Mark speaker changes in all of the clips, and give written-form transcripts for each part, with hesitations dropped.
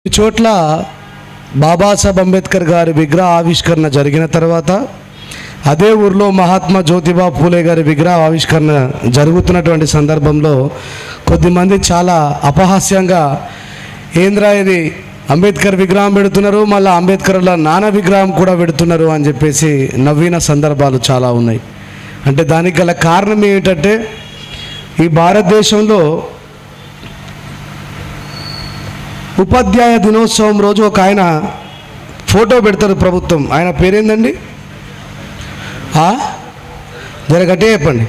Speaker 1: ఈ చోట్ల బాబాసాహెబ్ అంబేద్కర్ గారి విగ్రహ ఆవిష్కరణ జరిగిన తర్వాత అదే ఊర్లో మహాత్మా జ్యోతిబా పూలే గారి విగ్రహ ఆవిష్కరణ జరుగుతున్నటువంటి సందర్భంలో కొద్దిమంది చాలా అపహాస్యంగా ఏంద్రా ఇది అంబేద్కర్ విగ్రహం పెడుతున్నారు, మళ్ళీ అంబేద్కర్ల నాన్న విగ్రహం కూడా పెడుతున్నారు అని చెప్పేసి నవ్విన సందర్భాలు చాలా ఉన్నాయి. అంటే దానికి గల కారణం ఏమిటంటే ఈ భారతదేశంలో ఉపాధ్యాయ దినోత్సవం రోజు ఒక ఆయన ఫోటో పెడతారు ప్రభుత్వం. ఆయన పేరేందండి? జరగటే చెప్పండి.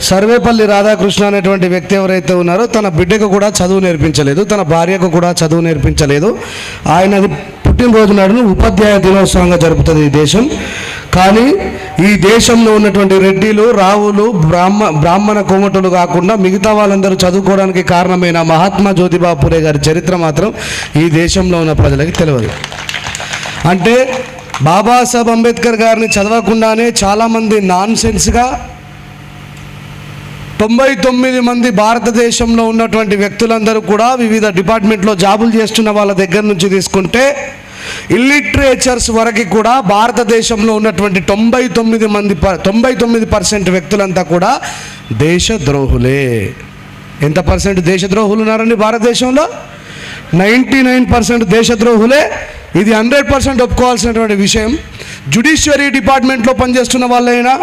Speaker 1: సర్వేపల్లి రాధాకృష్ణ అనేటువంటి వ్యక్తి ఎవరైతే ఉన్నారో తన బిడ్డకు కూడా చదువు నేర్పించలేదు, తన భార్యకు కూడా చదువు నేర్పించలేదు. ఆయనది పుట్టినరోజు నాడును ఉపాధ్యాయ దినోత్సవంగా జరుపుతుంది ఈ దేశం. కానీ ఈ దేశంలో ఉన్నటువంటి రెడ్డిలు, రావులు, బ్రాహ్మణ కోమటులు కాకుండా మిగతా వాళ్ళందరూ చదువుకోవడానికి కారణమైన మహాత్మా జ్యోతిబా పూలే గారి చరిత్ర మాత్రం ఈ దేశంలో ఉన్న ప్రజలకి తెలియదు. అంటే బాబాసాహెబ్ అంబేద్కర్ గారిని చదవకుండానే చాలామంది నాన్ సెన్స్గా 99 మంది భారతదేశంలో ఉన్నటువంటి వ్యక్తులందరూ కూడా వివిధ డిపార్ట్మెంట్లో జాబులు చేస్తున్న వాళ్ళ దగ్గర నుంచి తీసుకుంటే ఇల్లిటరేచర్స్ వరకు కూడా భారతదేశంలో ఉన్నటువంటి 99% వ్యక్తులంతా కూడా దేశద్రోహులే. ఎంత పర్సెంట్ దేశద్రోహులు ఉన్నారండి భారతదేశంలో? 99% దేశద్రోహులే. ఇది 100% ఒప్పుకోవాల్సినటువంటి విషయం. జ్యుడిషియరీ డిపార్ట్మెంట్లో పనిచేస్తున్న వాళ్ళైనా,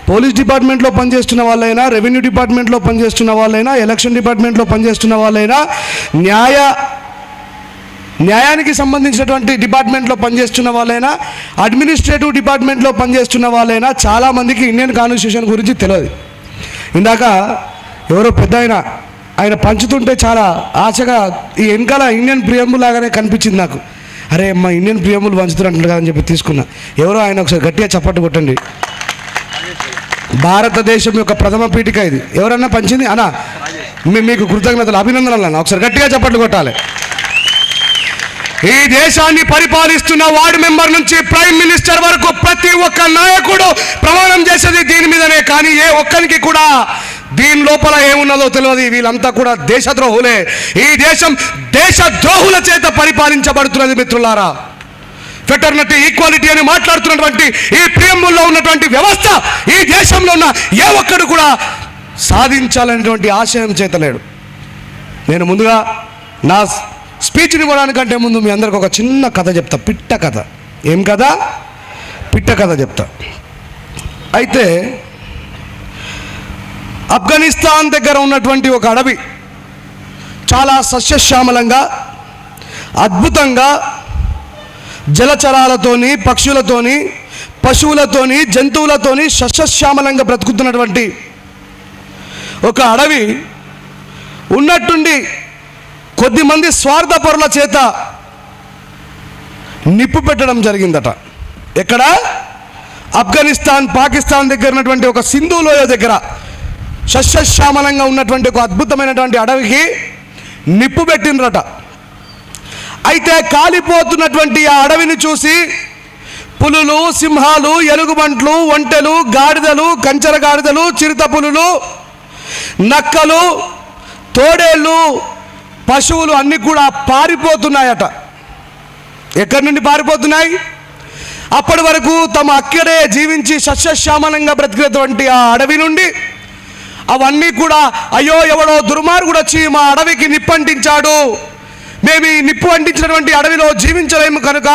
Speaker 1: పోలీస్ డిపార్ట్మెంట్లో పనిచేస్తున్న వాళ్ళైనా, రెవెన్యూ డిపార్ట్మెంట్లో పనిచేస్తున్న వాళ్ళైనా, ఎలక్షన్ డిపార్ట్మెంట్లో పనిచేస్తున్న వాళ్ళైనా, న్యాయానికి సంబంధించినటువంటి డిపార్ట్మెంట్లో పనిచేస్తున్న వాళ్ళైనా, అడ్మినిస్ట్రేటివ్ డిపార్ట్మెంట్లో పనిచేస్తున్న వాళ్ళైనా చాలామందికి ఇండియన్ కాన్స్టిట్యూషన్ గురించి తెలియదు. ఇందాక ఎవరో పెద్ద ఆయన పంచుతుంటే చాలా ఆశగా ఈ వెనకాల ఇండియన్ ప్రియంబుల్ లాగానే కనిపించింది నాకు. అరే అమ్మ ఇండియన్ ప్రియంబుల్ పంచుతున్నట్టు కదని చెప్పి తీసుకున్నా. ఎవరో ఆయన ఒకసారి గట్టిగా చప్పట్టు కొట్టండి. భారతదేశం యొక్క ప్రథమ పీఠిక ఇది. ఎవరన్నా పంచింది అన్నా? మీకు కృతజ్ఞతలు, అభినందనలు అన్న. ఒకసారి గట్టిగా చప్పట్లు కొట్టాలి. ఈ దేశాన్ని పరిపాలిస్తున్న వార్డు మెంబర్ నుంచి ప్రైమ్ మినిస్టర్ వరకు ప్రతి ఒక్క నాయకుడు ప్రమాణం చేసేది దీని మీదనే. కానీ ఏ ఒక్కరికి కూడా దీని లోపల ఏమున్నదో తెలియదు. వీళ్ళంతా కూడా దేశద్రోహులే. ఈ దేశం దేశద్రోహుల చేత పరిపాలించబడుతున్నది మిత్రులారా. ఫెటర్నిటీ, ఈక్వాలిటీ అని మాట్లాడుతున్నటువంటి ఈ ప్రియంబుల్లో ఉన్నటువంటి వ్యవస్థ ఈ దేశంలో ఉన్న ఏ ఒక్కడు కూడా సాధించాలనేటువంటి ఆశయం చేతలేడు. నేను ముందుగా నా స్పీచ్ని ఇవ్వడానికంటే ముందు మీ అందరికి ఒక చిన్న కథ చెప్తా. పిట్ట కథ. ఏం కథ? పిట్ట కథ చెప్తా. అయితే ఆఫ్ఘనిస్తాన్ దగ్గర ఉన్నటువంటి ఒక అడవి చాలా సస్యశ్యామలంగా, అద్భుతంగా జలచరాలతోని, పక్షులతోని, పశువులతోని, జంతువులతోని సస్యశ్యామలంగా బ్రతుకుతున్నటువంటి ఒక అడవి ఉన్నట్టుండి కొద్దిమంది స్వార్థపరుల చేత నిప్పు పెట్టడం జరిగిందట. ఎక్కడ? ఆఫ్ఘనిస్తాన్, పాకిస్తాన్ దగ్గర ఉన్నటువంటి ఒక సింధు లోయ దగ్గర సస్యశ్యామలంగా ఉన్నటువంటి ఒక అద్భుతమైనటువంటి అడవికి నిప్పు పెట్టిండ్రట. అయితే కాలిపోతున్నటువంటి ఆ అడవిని చూసి పులులు, సింహాలు, ఎలుగుబంట్లు, ఒంటెలు, గాడిదలు, కంచర గాడిదలు, చిరుత పులులు, నక్కలు, తోడేళ్ళు, పశువులు అన్నీ కూడా పారిపోతున్నాయట. ఎక్కడి నుండి పారిపోతున్నాయి? అప్పటి వరకు తమ అక్కడే జీవించి సస్యశ్యామలంగా బ్రతికినటువంటి ఆ అడవి నుండి అవన్నీ కూడా అయ్యో ఎవడో దుర్మార్గుడు వచ్చి మా అడవికి నిప్పు అంటించాడు, మేము ఈ నిప్పు అంటించినటువంటి అడవిలో జీవించలేము కనుక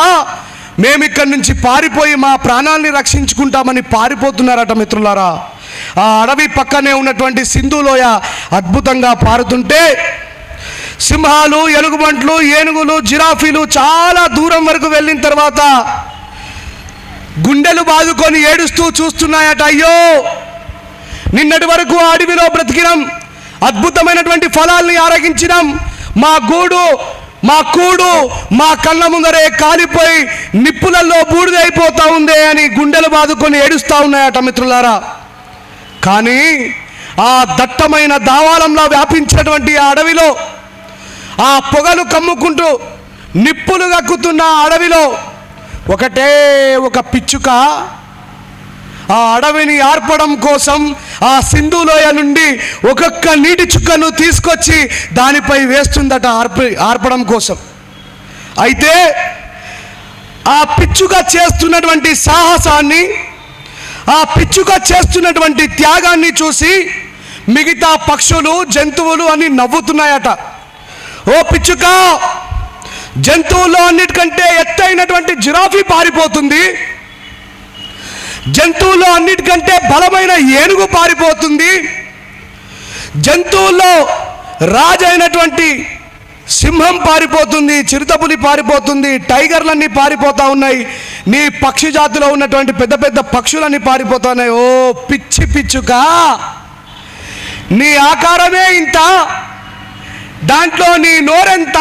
Speaker 1: మేము ఇక్కడి నుంచి పారిపోయి మా ప్రాణాలని రక్షించుకుంటామని పారిపోతున్నారట మిత్రులారా. ఆ అడవి పక్కనే ఉన్నటువంటి సింధు లోయ అద్భుతంగా పారుతుంటే సింహాలు, ఎలుగుబంట్లు, ఏనుగులు, జిరాఫీలు చాలా దూరం వరకు వెళ్ళిన తర్వాత గుండెలు బాదుకొని ఏడుస్తూ చూస్తున్నాయట. అయ్యో నిన్నటి వరకు ఆ అడవిలో బ్రతికినాం, అద్భుతమైనటువంటి ఫలాల్ని ఆరగించినాం, మా గూడు, మా కూడు మా కళ్ళ ముందరే కాలిపోయి నిప్పులలో బూడిదైపోతా ఉందే అని గుండెలు బాదుకొని ఏడుస్తూ ఉన్నాయట మిత్రులారా. కానీ ఆ దట్టమైన దావాలంలో వ్యాపించినటువంటి ఆ అడవిలో, ఆ పొగలు కమ్ముకుంటూ నిప్పులు గక్కుతున్న అడవిలో ఒకటే ఒక పిచ్చుక ఆ అడవిని ఆర్పడం కోసం ఆ సింధు లోయ నుండి ఒక్కొక్క నీటి చుక్కను తీసుకొచ్చి దానిపై వేస్తుందట ఆర్పడం కోసం. అయితే ఆ పిచ్చుక చేస్తున్నటువంటి సాహసాన్ని, ఆ పిచ్చుక చేస్తున్నటువంటి త్యాగాన్ని చూసి మిగతా పక్షులు, జంతువులు అన్ని నవ్వుతున్నాయట. ఓ పిచ్చుక, జంతువుల్లో అన్నిటికంటే ఎత్తైనటువంటి జిరాఫీ పారిపోతుంది, జంతువుల్లో అన్నిటికంటే బలమైన ఏనుగు పారిపోతుంది, జంతువుల్లో రాజైనటువంటి సింహం పారిపోతుంది, చిరుతపులి పారిపోతుంది, టైగర్లన్నీ పారిపోతూ ఉన్నాయి, నీ పక్షి జాతిలో ఉన్నటువంటి పెద్ద పెద్ద పక్షులన్నీ పారిపోతున్నాయి. ఓ పిచ్చి పిచ్చుక, నీ ఆకారమే ఇంత, దాంట్లో నీ నోరెంత,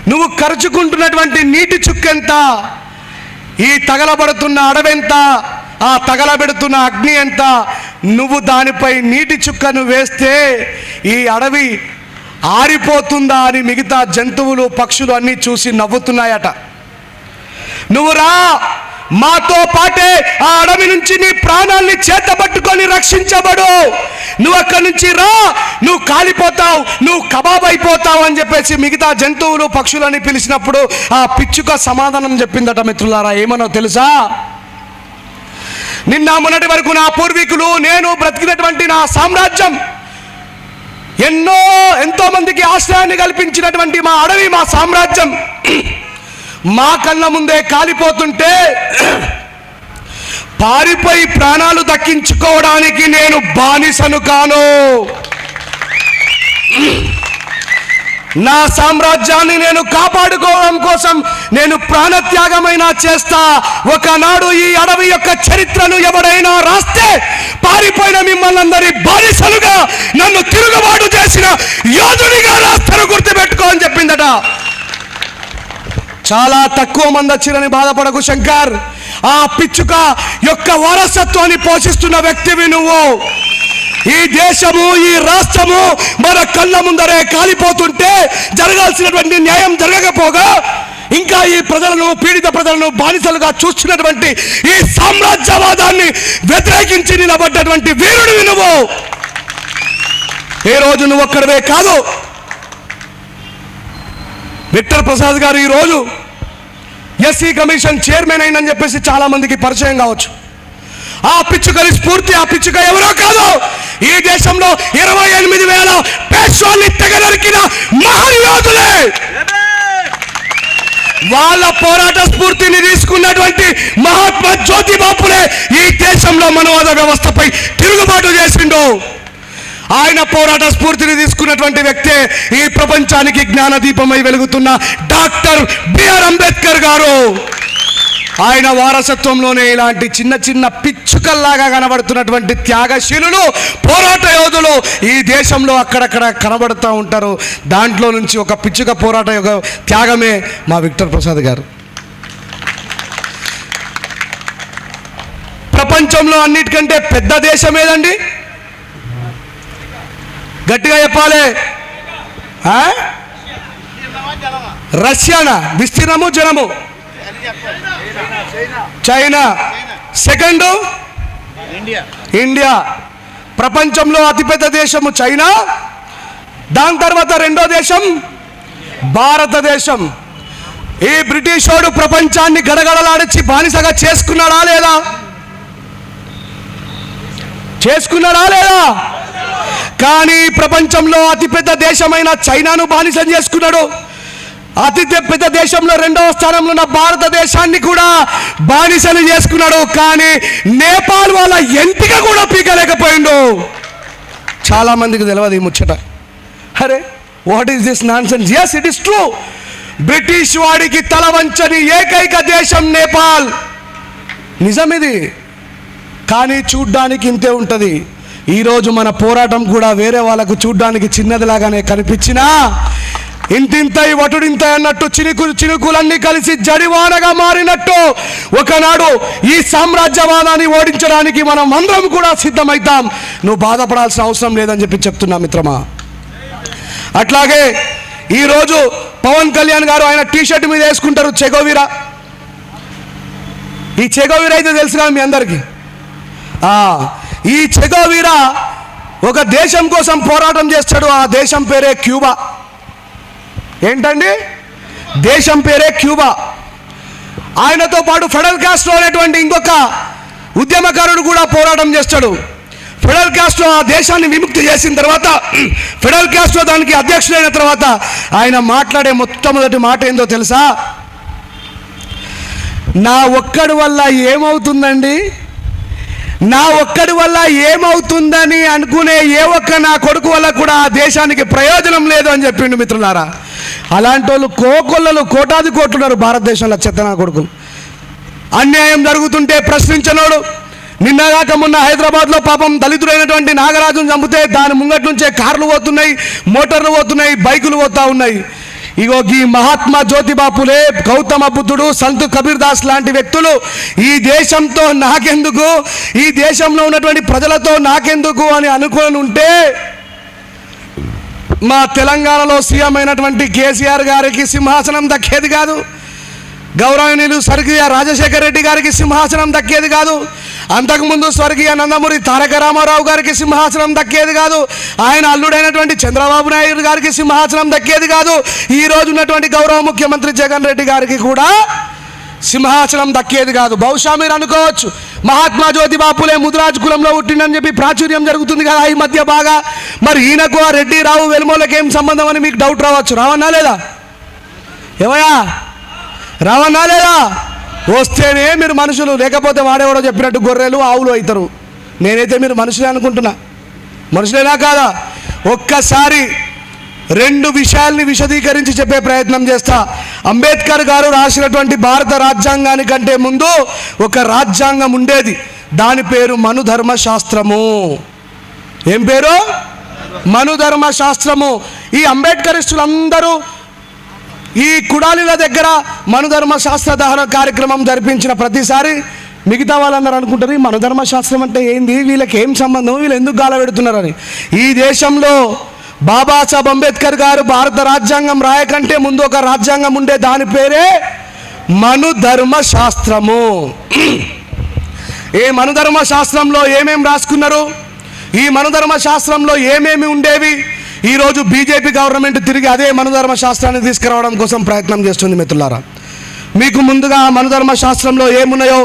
Speaker 1: నువ్వు ఖర్చుకుంటున్నటువంటి నీటి చుక్కెంత, ఈ తగలబడుతున్న అడవెంత, ఆ తగలబెడుతున్న అగ్ని ఎంత, నువ్వు దానిపై నీటి చుక్కను వేస్తే ఈ అడవి ఆరిపోతుందా అని మిగతా జంతువులు, పక్షులు అన్నీ చూసి నవ్వుతున్నాయట. నువ్వు రా, మాతో పాటే ఆ అడవి నుంచి నీ ప్రాణాల్ని చేతబట్టుకొని రక్షించబడు, నువ్వు అక్కడి నుంచి రా, నువ్వు కాలిపోతావు, నువ్వు కబాబ్ అయిపోతావు అని చెప్పేసి మిగతా జంతువులు, పక్షులని పిలిచినప్పుడు ఆ పిచ్చుక సమాధానం చెప్పిందట. మిత్రులారా, ఏమనో తెలుసా? నిన్న మొన్నటి వరకు నా పూర్వీకులు, నేను బ్రతికినటువంటి నా సామ్రాజ్యం, ఎంతో మందికి ఆశ్రయాన్ని కల్పించినటువంటి మా అడవి, మా సామ్రాజ్యం మా కళ్ళ ముందే కాలిపోతుంటే పారిపోయి ప్రాణాలు దక్కించుకోవడానికి నేను బానిసను కాను. నా సామ్రాజ్యాన్ని నేను కాపాడుకోవడం కోసం నేను ప్రాణత్యాగమైనా చేస్తా. ఒకనాడు ఈ అడవి యొక్క చరిత్రను ఎవరైనా రాస్తే పారిపోయిన మిమ్మల్ని అందరి బానిసలుగా, నన్ను తిరుగుబాటు చేసిన యోధుడిగా రాస్తారు, గుర్తుపెట్టుకో అని చెప్పిందట. చాలా తక్కువ మంది వచ్చిరని బాధపడకు శంకర్, ఆ పిచ్చుక యొక్క వారసత్వాన్ని పోషిస్తున్న వ్యక్తివి నువ్వు. ఈ దేశము, ఈ రాష్ట్రము మన కళ్ళ ముందరే కాలిపోతుంటే జరగాల్సినటువంటి న్యాయం జరగకపోగా ఇంకా ఈ ప్రజలను, పీడిత ప్రజలను బానిసలుగా చూస్తున్నటువంటి ఈ సామ్రాజ్యవాదాన్ని వ్యతిరేకించి నిలబడ్డటువంటి వీరుడివి నువ్వు. ఏ రోజు నువ్వు ఒక్కడవే కాదు, విక్టర్ ప్రసాద్ గారు ఈరోజు ఎస్సీ కమిషన్ చైర్మన్ అయిందని చెప్పేసి చాలా మందికి పరిచయం కావచ్చు. ఆ పిచ్చుకని స్ఫూర్తి, ఆ పిచ్చుక ఎవరో కాదు, ఈ దేశంలో 28,000 పేష్వాల్ని తెగనరికిన మహాయోధులే. వాళ్ళ పోరాట స్ఫూర్తిని తీసుకున్నటువంటి మహాత్మా జ్యోతిబా ఫులే ఈ దేశంలో మనవాద వ్యవస్థపై తిరుగుబాటు చేసిండు. ఆయన పోరాట స్ఫూర్తిని తీసుకున్నటువంటి వ్యక్తే ఈ ప్రపంచానికి జ్ఞానదీపమై వెలుగుతున్న డాక్టర్ బిఆర్ అంబేద్కర్ గారు. ఆయన వారసత్వంలోనే ఇలాంటి చిన్న చిన్న పిచ్చుకల్లాగా కనబడుతున్నటువంటి త్యాగశీలులు, పోరాట యోధులు ఈ దేశంలో అక్కడక్కడ కనబడుతూ ఉంటారు. దాంట్లో నుంచి ఒక పిచ్చుక పోరాట త్యాగమే మా విక్టర్ ప్రసాద్ గారు. ప్రపంచంలో అన్నిటికంటే పెద్ద దేశం ఏదండి? గట్టిగా చెప్పాలి. రష్యానా? విస్తీర్ణము, జనము? చైనా. Second India. ప్రపంచంలో అతిపెద్ద దేశము చైనా, దాని తర్వాత రెండో దేశం భారతదేశం. ఈ బ్రిటిష్ వాడు ప్రపంచాన్ని గడగడలాడించి బానిసగా చేసుకున్నాడా లేదా? చేసుకున్నాడా లేదా? కానీ ప్రపంచంలో అతిపెద్ద దేశమైన చైనాను బానిసం చేసుకున్నాడు. అతి పెద్ద దేశంలో రెండవ స్థానంలో ఉన్న భారతదేశాన్ని కూడా బానిసలు చేసుకున్నాడు. కానీ నేపాల్ వాళ్ళ ఎంపిక కూడా పీకలేకపోయిండు. చాలా మందికి తెలియదు ఈ ముచ్చట. అరే, what is this nonsense? yes, it is true. British వాడికి తల వంచని ఏకైక దేశం నేపాల్. నిజమిది. కానీ చూడ్డానికి ఇంతే ఉంటుంది. ఈరోజు మన పోరాటం కూడా వేరే వాళ్ళకు చూడ్డానికి చిన్నదిలాగానే కనిపించినా ఇంతింతై వటుడింతై అన్నట్టు చినుకులన్నీ కలిసి జడివానగా మారినట్టు ఒకనాడు ఈ సామ్రాజ్యవాదాన్ని ఓడించడానికి మనం అందరం కూడా సిద్ధమవుతాం. నువ్వు బాధపడాల్సిన అవసరం లేదని చెప్పి చెప్తున్నా మిత్రమా. అట్లాగే ఈరోజు పవన్ కళ్యాణ్ గారు ఆయన టీషర్ట్ మీద వేసుకుంటారు చెగోవీరా. ఈ చెగోవీరా అయితే తెలుసుగా మీ అందరికీ. ఈ చెగోవీరా ఒక దేశం కోసం పోరాటం చేస్తాడు. ఆ దేశం పేరే క్యూబా. ఏంటండి? దేశం పేరే క్యూబా. ఆయనతో పాటు ఫిడెల్ కాస్ట్రో అనేటువంటి ఇంకొక ఉద్యమకారుడు కూడా పోరాటం చేస్తాడు. ఫిడెల్ కాస్ట్రో ఆ దేశాన్ని విముక్తి చేసిన తర్వాత, ఫిడెల్ కాస్ట్రో దానికి అధ్యక్షుడైన తర్వాత ఆయన మాట్లాడే మొట్టమొదటి మాట ఏందో తెలుసా? నా ఒక్కడి వల్ల ఏమవుతుందండి, నా ఒక్కడి వల్ల ఏమవుతుందని అనుకునే ఏ ఒక్క నా కొడుకు వల్ల కూడా ఆ దేశానికి ప్రయోజనం లేదు అని చెప్పిండు. మిత్రులారా, అలాంటి వాళ్ళు కోకొల్లలు కోటాది కోట్లున్నారు భారతదేశంలో. చెత్తనా కొడుకులు. అన్యాయం జరుగుతుంటే ప్రశ్నించనోడు. నిన్నగాక మొన్న హైదరాబాద్లో పాపం దళితుడైనటువంటి నాగరాజును చంపితే దాని ముంగటి నుంచే కార్లు పోతున్నాయి, మోటార్లు పోతున్నాయి, బైకులు పోతా ఉన్నాయి. ఇగో ఈ మహాత్మా జ్యోతిబా ఫులే, గౌతమ బుద్ధుడు, సంత్ కబీర్ దాస్ లాంటి వ్యక్తులు ఈ దేశంతో నాకెందుకు, ఈ దేశంలో ఉన్నటువంటి ప్రజలతో నాకెందుకు అని అనుకొని ఉంటే మా తెలంగాణలో సీఎం అయినటువంటి కేసీఆర్ గారికి సింహాసనం దక్కేది కాదు. గౌరవనీయులు స్వర్గీయ రాజశేఖర రెడ్డి గారికి సింహాసనం దక్కేది కాదు. అంతకుముందు స్వర్గీయ నందమూరి తారక రామారావు గారికి సింహాసనం దక్కేది కాదు. ఆయన అల్లుడైనటువంటి చంద్రబాబు నాయుడు గారికి సింహాసనం దక్కేది కాదు. ఈ రోజు ఉన్నటువంటి గౌరవ ముఖ్యమంత్రి జగన్ రెడ్డి గారికి కూడా సింహాసనం దక్కేది కాదు. బహుశా మీరు అనుకోవచ్చు, మహాత్మా జ్యోతిబా ఫులే ముదిరాజు కులంలో పుట్టిండని చెప్పి ప్రాచుర్యం జరుగుతుంది కదా ఈ మధ్య బాగా. మరి ఈయనకు ఆ రెడ్డి రావు వెలుమోలకి ఏం సంబంధం అని మీకు డౌట్ రావచ్చు. రావన్నా లేదా? ఏమయ్యా రావన్నా లేదా? వస్తేనే మీరు మనుషులు, లేకపోతే వాడేవాడో చెప్పినట్టు గొర్రెలు ఆవులు అవుతారు. నేనైతే మీరు మనుషులే అనుకుంటున్నా. మనుషులేనా కాదా? ఒక్కసారి రెండు విషయాల్ని విశదీకరించి చెప్పే ప్రయత్నం చేస్తా. అంబేద్కర్ గారు రాసినటువంటి భారత రాజ్యాంగానికంటే ముందు ఒక రాజ్యాంగం ఉండేది. దాని పేరు మనుధర్మ శాస్త్రము. ఏం పేరు? మనుధర్మ శాస్త్రము. ఈ అంబేద్కరిస్టులందరూ ఈ కుడాలిల దగ్గర మనుధర్మ శాస్త్ర దహన కార్యక్రమం జరిపించిన ప్రతిసారి మిగతా వాళ్ళందరూ అనుకుంటారు, ఈ మనుధర్మ శాస్త్రం అంటే ఏంది, వీళ్ళకి ఏం సంబంధం, వీళ్ళు ఎందుకు గాల పెడుతున్నారని. ఈ దేశంలో బాబాసాహెబ్ అంబేద్కర్ గారు భారత రాజ్యాంగం రాయకంటే ముందు ఒక రాజ్యాంగం ఉండే, దాని పేరే మనుధర్మ శాస్త్రము. ఈ మనుధర్మ శాస్త్రంలో ఏమేమి రాసుకున్నారు, ఈ మనుధర్మ శాస్త్రంలో ఏమేమి ఉండేవి, ఈరోజు బీజేపీ గవర్నమెంట్ తిరిగి అదే మనుధర్మ శాస్త్రాన్ని తీసుకురావడం కోసం ప్రయత్నం చేస్తుంది. మిత్రులారా, మీకు ముందుగా మనుధర్మ శాస్త్రంలో ఏమున్నాయో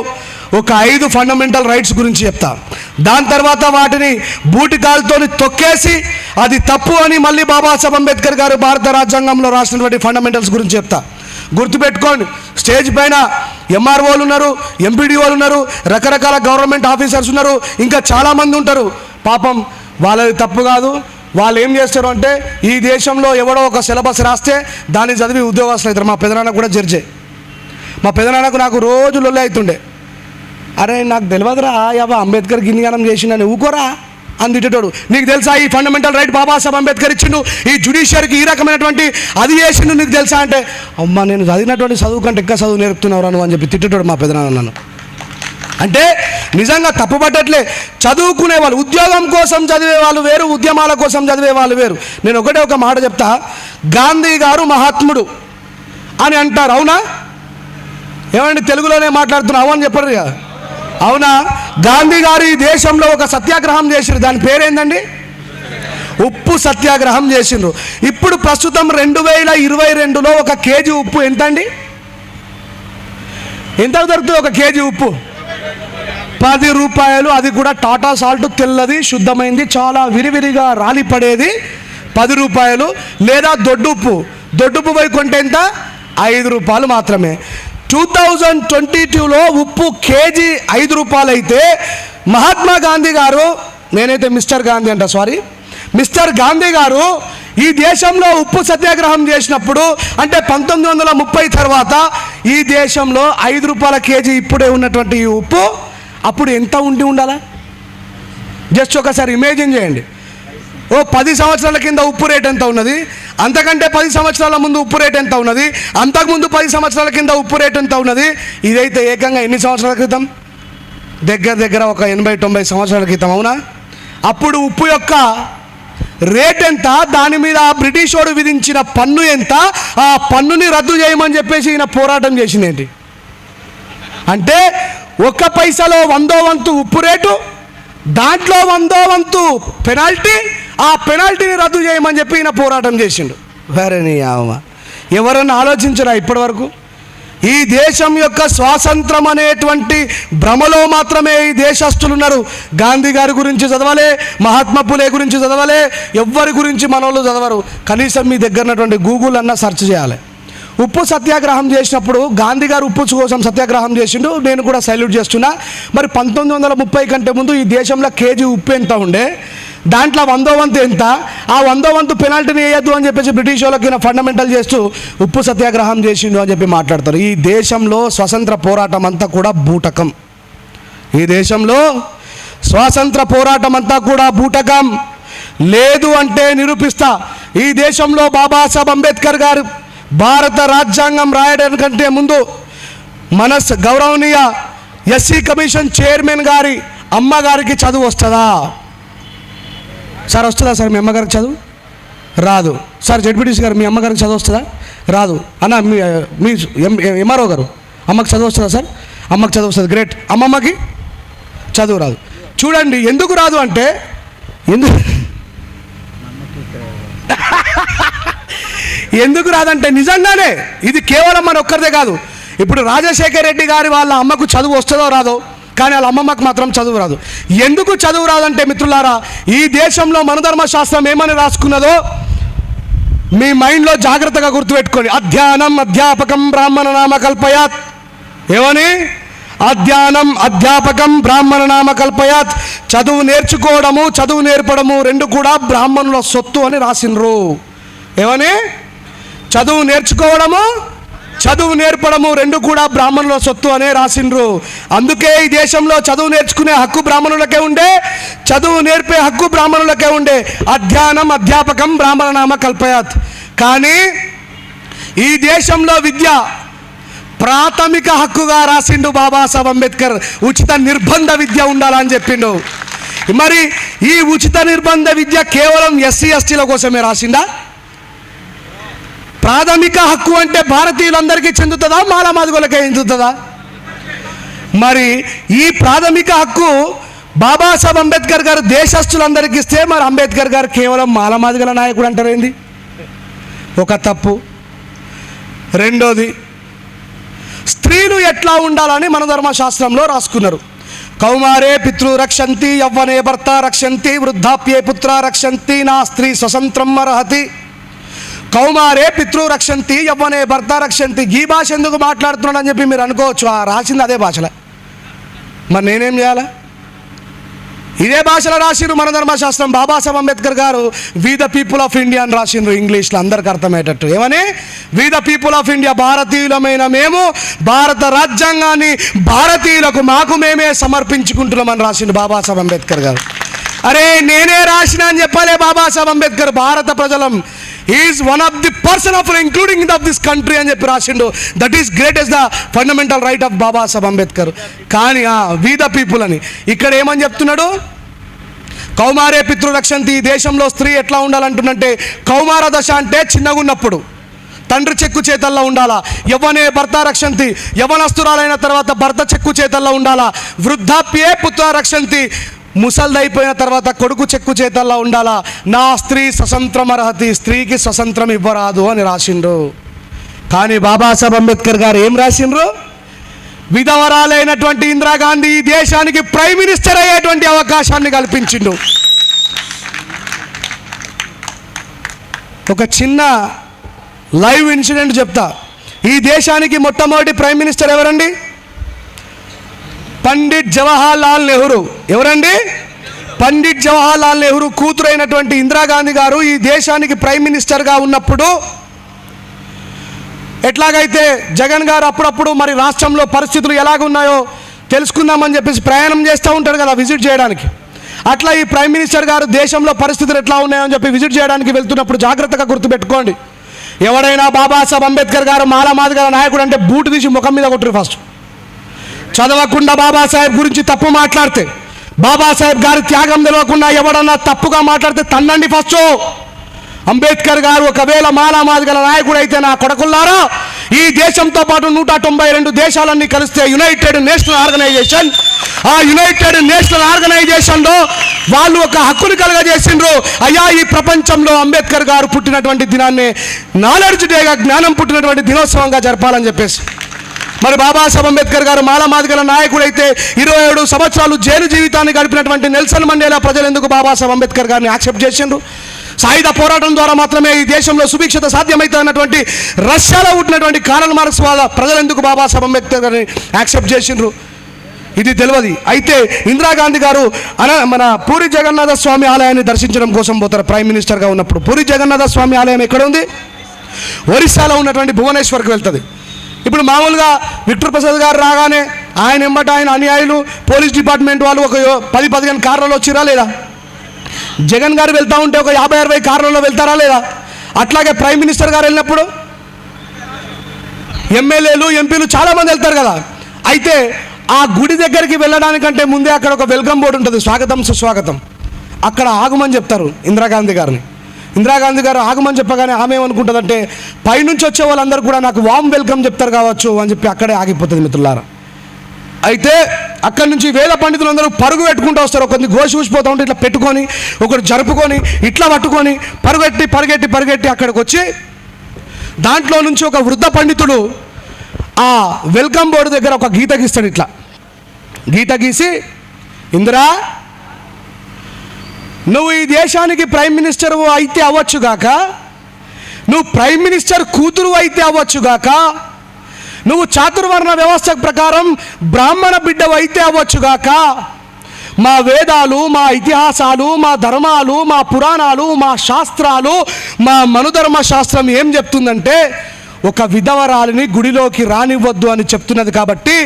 Speaker 1: ఒక 5 ఫండమెంటల్ రైట్స్ గురించి చెప్తా. దాని తర్వాత వాటిని బూటికాలతో తొక్కేసి అది తప్పు అని మళ్ళీ బాబాసాహెబ్ అంబేద్కర్ గారు భారత రాజ్యాంగంలో రాసినటువంటి ఫండమెంటల్స్ గురించి చెప్తా. గుర్తుపెట్టుకోండి, స్టేజ్ పైన ఎంఆర్ఓలు ఉన్నారు, ఎంపీడీఓలు ఉన్నారు, రకరకాల గవర్నమెంట్ ఆఫీసర్స్ ఉన్నారు, ఇంకా చాలామంది ఉంటారు. పాపం వాళ్ళది తప్పు కాదు. వాళ్ళు ఏం చేస్తారు అంటే, ఈ దేశంలో ఎవడో ఒక సిలబస్ రాస్తే దాన్ని చదివి ఉద్యోగస్తులు అవుతారు. మా పెదనాన్న కూడా జడ్జే. మా పెదనాన్నకు నాకు రోజు లొల్లి అవుతుండే, అరే నాకు తెలియదురా యాబా అంబేద్కర్ గిన్నిగానం చేసిండని, ఊకోరా అని తిట్టేటోడు. నీకు తెలుసా ఈ ఫండమెంటల్ రైట్ బాబాసాహెబ్ అంబేద్కర్ ఇచ్చిండు, ఈ జ్యుడిషియరీకి ఈ రకమైనటువంటి అది చేసిండు, నీకు తెలుసా అంటే, అమ్మ నేను చదివినటువంటి చదువు కంటే ఎక్కువ చదువు నేర్పుతున్నావు నువ్వు అని చెప్పి తిట్టేటోడు మా పెదనాన్న నన్ను. అంటే నిజంగా తప్పుపట్టట్లే. చదువుకునే వాళ్ళు, ఉద్యోగం కోసం చదివే వాళ్ళు వేరు, ఉద్యమాల కోసం చదివే వాళ్ళు వేరు. నేను ఒక మాట చెప్తా, గాంధీ గారు మహాత్ముడు అని అంటారు, అవునా? ఏమండి తెలుగులోనే మాట్లాడుతున్నా, అవును చెప్పరు కదా, అవునా? గాంధీ గారు ఈ దేశంలో ఒక సత్యాగ్రహం చేసిండ్రు, దాని పేరేందండి? ఉప్పు సత్యాగ్రహం చేసిండ్రు. ఇప్పుడు ప్రస్తుతం 2022లో ఒక కేజీ ఉప్పు ఎంత అండి? ఎంత దొరుకుతుంది ఒక కేజీ ఉప్పు? 10 రూపాయలు. అది కూడా టాటా సాల్ట్, తెల్లది, శుద్ధమైంది, చాలా విరివిరిగా రాలిపడేది 10 రూపాయలు. లేదా దొడ్డుప్పు, దొడ్డుప్పు పోయి కొంటే ఎంత? 5 రూపాయలు మాత్రమే. 2022లో ఉప్పు కేజీ 5 రూపాయలు అయితే మహాత్మా గాంధీ గారు, నేనైతే మిస్టర్ గాంధీ అంట, సారీ, మిస్టర్ గాంధీ గారు ఈ దేశంలో ఉప్పు సత్యాగ్రహం చేసినప్పుడు, అంటే 1930 తర్వాత ఈ దేశంలో 5 రూపాయల కేజీ ఇప్పుడే ఉన్నటువంటి ఈ ఉప్పు అప్పుడు ఎంత ఉండాలా? జస్ట్ ఒకసారి ఇమేజిన్ చేయండి. ఓ 10 సంవత్సరాల కింద ఉప్పు రేట్ ఎంత ఉన్నది, అంతకంటే 10 సంవత్సరాల ముందు ఉప్పు రేట్ ఎంత ఉన్నది, అంతకుముందు 10 సంవత్సరాల కింద ఉప్పు రేట్ ఎంత ఉన్నది. ఇదైతే ఏకంగా ఎన్ని సంవత్సరాల క్రితం? దగ్గర ఒక 80-90 సంవత్సరాల క్రితం, అవునా? అప్పుడు ఉప్పు యొక్క రేట్ ఎంత, దాని మీద బ్రిటిష్ వాడు విధించిన పన్ను ఎంత, ఆ పన్నుని రద్దు చేయమని చెప్పేసి ఈయన పోరాటం చేసింది ఏంటి అంటే, 1 పైసలో 100వ వంతు ఉప్పు రేటు, దాంట్లో 100వ వంతు పెనాల్టీ, ఆ పెనాల్టీని రద్దు చేయమని చెప్పి ఈయన పోరాటం చేసిండు. వేరే అమ్మ ఎవరన్నా ఆలోచించరా ఇప్పటి వరకు? ఈ దేశం యొక్క స్వాతంత్రం అనేటువంటి భ్రమలో మాత్రమే ఈ దేశస్తులు ఉన్నారు. గాంధీ గారి గురించి చదవలే, మహాత్మా పూలే గురించి చదవలే, ఎవ్వరి గురించి మనోళ్ళు చదవరు. కనీసం మీ దగ్గర ఉన్నటువంటి గూగుల్ అన్నా సెర్చ్ చేయాలి. ఉప్పు సత్యాగ్రహం చేసినప్పుడు గాంధీ గారు ఉప్పు కోసం సత్యాగ్రహం చేసిండు, నేను కూడా సల్యూట్ చేస్తున్నా. మరి 1930 కంటే ముందు ఈ దేశంలో కేజీ ఉప్పు ఎంత ఉండే, దాంట్లో 100వ వంతు ఎంత, ఆ 100వ వంతు పెనాల్టీని వేయద్దు అని చెప్పేసి బ్రిటిష్ వాళ్ళకి ఫండమెంటల్ చేస్తూ ఉప్పు సత్యాగ్రహం చేసిండు అని చెప్పి మాట్లాడతారు. ఈ దేశంలో స్వతంత్ర పోరాటం అంతా కూడా బూటకం. ఈ దేశంలో స్వాతంత్ర పోరాటం అంతా కూడా బూటకం. లేదు అంటే నిరూపిస్తా. ఈ దేశంలో బాబాసాహెబ్ అంబేద్కర్ గారు భారత రాజ్యాంగం రాయడానికంటే ముందు మన గౌరవనీయ ఎస్సీ కమిషన్ చైర్మన్ గారి అమ్మగారికి చదువు వస్తుందా సార్? వస్తుందా సార్? మీ అమ్మగారికి చదువు రాదు సార్. జడ్పీటీసీ గారు మీ అమ్మగారికి చదువు వస్తుందా? రాదు. అన్న మీ ఎంఆర్ఓ గారు అమ్మకి చదువు వస్తుందా సార్? అమ్మకి చదువు వస్తుంది. గ్రేట్. అమ్మమ్మకి చదువు రాదు. చూడండి ఎందుకు రాదు అంటే, ఎందుకు రాదంటే నిజంగానే ఇది కేవలం మన ఒక్కరిదే కాదు. ఇప్పుడు రాజశేఖర్ రెడ్డి గారి వాళ్ళ అమ్మకు చదువు వస్తుందో రాదో, కానీ వాళ్ళ అమ్మమ్మకు మాత్రం చదువు రాదు. ఎందుకు చదువు రాదంటే మిత్రులారా, ఈ దేశంలో మనధర్మశాస్త్రం ఏమని రాసుకున్నదో మీ మైండ్లో జాగ్రత్తగా గుర్తుపెట్టుకోండి. అధ్యానం అధ్యాపకం బ్రాహ్మణ నామ కల్పయాత్. ఏమని? అధ్యానం అధ్యాపకం బ్రాహ్మణ నామ కల్పయాత్. చదువు నేర్చుకోవడము, చదువు నేర్పడము రెండు కూడా బ్రాహ్మణుల సొత్తు అని రాసిండ్రు. ఏమని? చదువు నేర్చుకోవడము, చదువు నేర్పడము రెండు కూడా బ్రాహ్మణుల సొత్తు అనే రాసిండ్రు. అందుకే ఈ దేశంలో చదువు నేర్చుకునే హక్కు బ్రాహ్మణులకే ఉండే, చదువు నేర్పే హక్కు బ్రాహ్మణులకే ఉండే. అధ్యానం అధ్యాపకం బ్రాహ్మణ నామ కల్పయాత్. కానీ ఈ దేశంలో విద్య ప్రాథమిక హక్కుగా రాసిండు బాబాసాహెబ్ అంబేద్కర్. ఉచిత నిర్బంధ విద్య ఉండాలని చెప్పిండు. మరి ఈ ఉచిత నిర్బంధ విద్య కేవలం ఎస్సీ ఎస్టీల కోసమే రాసిండా? ప్రాథమిక హక్కు అంటే భారతీయులందరికీ చెందుతుందా, మాలమాదిగోలకే చెందుతుందా? మరి ఈ ప్రాథమిక హక్కు బాబాసాహెబ్ అంబేద్కర్ గారు దేశస్తులందరికీ ఇస్తే, మరి అంబేద్కర్ గారు కేవలం మాలమాదిగల నాయకుడు అంటారేంది? ఒక తప్పు. రెండోది, స్త్రీలు ఎట్లా ఉండాలని మన ధర్మశాస్త్రంలో రాసుకున్నారు. కౌమారే పితృ రక్షంతి, యవ్వనే భర్త రక్షంతి, వృద్ధాప్యే పుత్ర రక్షంతి, నా స్త్రీ స్వతంత్రం అర్హతి. కౌమారే పితృ రక్షంతి, యవ్వనే భర్త రక్షంతి. ఈ భాష ఎందుకు మాట్లాడుతున్నాడు అని చెప్పి మీరు అనుకోవచ్చు. రాసింది అదే భాషలో, మరి నేనేం చేయాలా? ఇదే భాషలో రాసిండ్రు మన ధర్మశాస్త్రం. బాబాసాహెబ్ అంబేద్కర్ గారు we the people of India అని రాసిండ్రు ఇంగ్లీష్లో, అందరికి అర్థమయ్యేటట్టు. ఏమని? We the people of India. భారతీయులమైన మేము భారత రాజ్యాంగాన్ని భారతీయులకు మాకు మేమే సమర్పించుకుంటున్నామని రాసిండు బాబాసాహెబ్ అంబేద్కర్ గారు. అరే నేనే రాసిన అని చెప్పాలే బాబాసాహెబ్ అంబేద్కర్. భారత ప్రజలం is one of the person of including of this country అని చెప్పి రాసిండు. That is greatest the fundamental right of Babasaheb Ambedkar. కానీ వి ద పీపుల్ అని ఇక్కడ ఏమని చెప్తున్నాడు? కౌమారే పితృరక్షంతి. ఈ దేశంలో స్త్రీ ఎట్లా ఉండాలంటుందంటే, కౌమార దశ అంటే చిన్నగున్నప్పుడు తండ్రి చెక్కు చేతల్లో ఉండాలా. యవ్వనే భర్త రక్షంతి. యవ్వనస్తురాలైన తర్వాత భర్త చెక్కు చేతల్లో ఉండాలా. వృద్ధాప్యే పుత్ర రక్షంతి. ముసల్దైపోయిన తర్వాత కొడుకు చెక్కు చేతల్లో ఉండాలా. నా స్త్రీ స్వతంత్రం అర్హతి. స్త్రీకి స్వతంత్రం ఇవ్వరాదు అని రాసిండ్రు. కానీ బాబాసాహెబ్ అంబేద్కర్ గారు ఏం రాసిండ్రు? విధవరాలైనటువంటి ఇందిరాగాంధీ ఈ దేశానికి ప్రైమ్ మినిస్టర్ అయ్యేటువంటి అవకాశాన్ని కల్పించిండు. ఒక చిన్న లైవ్ ఇన్సిడెంట్ చెప్తా. ఈ దేశానికి మొట్టమొదటి ప్రైమ్ మినిస్టర్ ఎవరండి? పండిట్ జవహర్ లాల్ నెహ్రూ. ఎవరండి? పండిట్ జవహర్ లాల్ నెహ్రూ కూతురైనటువంటి ఇందిరాగాంధీ గారు ఈ దేశానికి ప్రైమ్ మినిస్టర్గా ఉన్నప్పుడు, ఎట్లాగైతే జగన్ గారు అప్పుడప్పుడు మరి రాష్ట్రంలో పరిస్థితులు ఎలాగున్నాయో తెలుసుకుందామని చెప్పేసి ప్రయాణం చేస్తూ ఉంటారు కదా విజిట్ చేయడానికి, అట్లా ఈ ప్రైమ్ మినిస్టర్ గారు దేశంలో పరిస్థితులు ఎట్లా ఉన్నాయో అని చెప్పి విజిట్ చేయడానికి వెళ్తున్నప్పుడు జాగ్రత్తగా గుర్తుపెట్టుకోండి. ఎవడైనా బాబాసాహెబ్ అంబేద్కర్ గారు మాలమాదిగల నాయకుడు అంటే బూటు తీసి ముఖం మీద కొట్టురు. ఫస్ట్ చదవకుండా బాబాసాహెబ్ గురించి తప్పు మాట్లాడితే, బాబాసాహెబ్ గారి త్యాగం తెలియకుండా ఎవడన్నా తప్పుగా మాట్లాడితే తన్నండి ఫస్ట్. అంబేద్కర్ గారు ఒకవేళ మాలమాదిగల నాయకుడు అయితే, నా కొడుకుల్లారా, ఈ దేశంతో పాటు 192 దేశాలన్నీ కలిస్తే యునైటెడ్ నేషనల్ ఆర్గనైజేషన్. ఆ యునైటెడ్ నేషనల్ ఆర్గనైజేషన్లో వాళ్ళు ఒక హక్కును కలగజేసిండ్రు. అయ్యా, ఈ ప్రపంచంలో అంబేద్కర్ గారు పుట్టినటువంటి దినాన్ని నాలెడ్జ్ డేగా, జ్ఞానం పుట్టినటువంటి దినోత్సవంగా జరపాలని చెప్పేసి. మరి బాబాసాహెబ్ అంబేద్కర్ గారు మాలమాదిగల నాయకుడైతే 27 సంవత్సరాలు జైలు జీవితాన్ని గడిపినటువంటి నెల్సన్ మండేలా ప్రజలు ఎందుకు బాబాసాహెబ్ అంబేద్కర్ గారిని యాక్సెప్ట్ చేసిండ్రు? సాయుధ పోరాటం ద్వారా మాత్రమే ఈ దేశంలో సుభిక్షత సాధ్యమవుతున్నటువంటి రష్యాలో పుట్టినటువంటి కార్ల్ మార్క్స్ వాళ్ళ ప్రజలు ఎందుకు బాబాసాహెబ్ అంబేద్కర్ గారిని యాక్సెప్ట్ చేసిండ్రు? ఇది తెలియదు. అయితే ఇందిరాగాంధీ గారు మన పూరి జగన్నాథ స్వామి ఆలయాన్ని దర్శించడం కోసం పోతారు ప్రైమ్ మినిస్టర్గా ఉన్నప్పుడు. పూరి జగన్నాథ స్వామి ఆలయం ఎక్కడ ఉంది? ఒరిస్సాలో ఉన్నటువంటి భువనేశ్వర్కి వెళ్తుంది. ఇప్పుడు మామూలుగా విక్టర్ ప్రసాద్ గారు రాగానే ఆయన ఎంబట ఆయన అనుయాయులు, పోలీస్ డిపార్ట్మెంట్ వాళ్ళు ఒక 10-15 కార్లలో వచ్చిరా లేదా? జగన్ గారు వెళ్తూ ఉంటే ఒక 50-60 కార్లలో వెళ్తారా లేదా? అట్లాగే ప్రైమ్ మినిస్టర్ గారు వెళ్ళినప్పుడు ఎమ్మెల్యేలు, ఎంపీలు చాలామంది వెళ్తారు కదా. అయితే ఆ గుడి దగ్గరికి వెళ్ళడానికంటే ముందే అక్కడ ఒక వెల్కమ్ బోర్డు ఉంటుంది, స్వాగతం సుస్వాగతం. అక్కడ ఆగమని చెప్తారు ఇందిరాగాంధీ గారిని. ఇందిరాగాంధీ గారు ఆగమని చెప్పగానే ఆమె ఏమనుకుంటుందంటే, పైనుంచి వచ్చే వాళ్ళందరూ కూడా నాకు వామ్ వెల్కమ్ చెప్తారు కావచ్చు అని చెప్పి అక్కడే ఆగిపోతుంది మిత్రులారా. అయితే అక్కడి నుంచి వేద పండితులందరూ పరుగు పెట్టుకుంటూ వస్తారు. ఒకరిని గోసి ఊసిపోతూ ఉంటే ఇట్లా పెట్టుకొని, ఒకరు జరుపుకొని, ఇట్లా పట్టుకొని పరిగెట్టి అక్కడికి వచ్చి దాంట్లో నుంచి ఒక వృద్ధ పండితుడు ఆ వెల్కమ్ బోర్డు దగ్గర ఒక గీత గీస్తాడు. ఇట్లా గీత గీసి, ఇందిరా, నువ్వు ఈ దేశానికి ప్రైమ్ మినిస్టర్ అయితే అవ్వచ్చుగాక, నువ్వు ప్రైమ్ మినిస్టర్ కూతురు అయితే అవ్వచ్చుగాక, నువ్వు చాతుర్వర్ణ వ్యవస్థ ప్రకారం బ్రాహ్మణ బిడ్డవు అయితే అవ్వచ్చుగాక, మా వేదాలు, మా ఇతిహాసాలు, మా ధర్మాలు, మా పురాణాలు, మా శాస్త్రాలు, మా మనుధర్మ శాస్త్రం ఏం చెప్తుందంటే ఒక విధవరాలిని గుడిలోకి రానివ్వద్దు అని చెప్తున్నది. కాబట్టి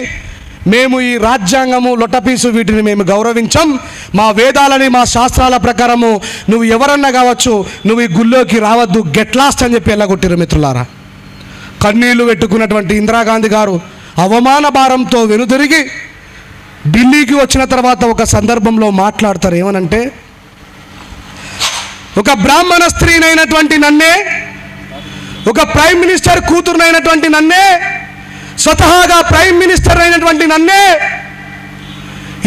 Speaker 1: మేము ఈ రాజ్యాంగము, లొట్టపీసు వీటిని మేము గౌరవించం. మా వేదాలని, మా శాస్త్రాల ప్రకారము నువ్వు ఎవరన్నా కావచ్చు, నువ్వు ఈ గుళ్ళోకి రావద్దు, గెట్ లాస్ట్ అని చెప్పి ఎల్లగొట్టిరు మిత్రులారా. కన్నీళ్లు పెట్టుకున్నటువంటి ఇందిరాగాంధీ గారు అవమాన భారంతో వెనుతిరిగి ఢిల్లీకి వచ్చిన తర్వాత ఒక సందర్భంలో మాట్లాడతారు. ఏమనంటే, ఒక బ్రాహ్మణ స్త్రీనైనటువంటి నన్నే, ఒక ప్రైమ్ మినిస్టర్ కూతురునైనటువంటి నన్నే, స్వతహాగా ప్రైమ్ మినిస్టర్ అయినటువంటి నన్నే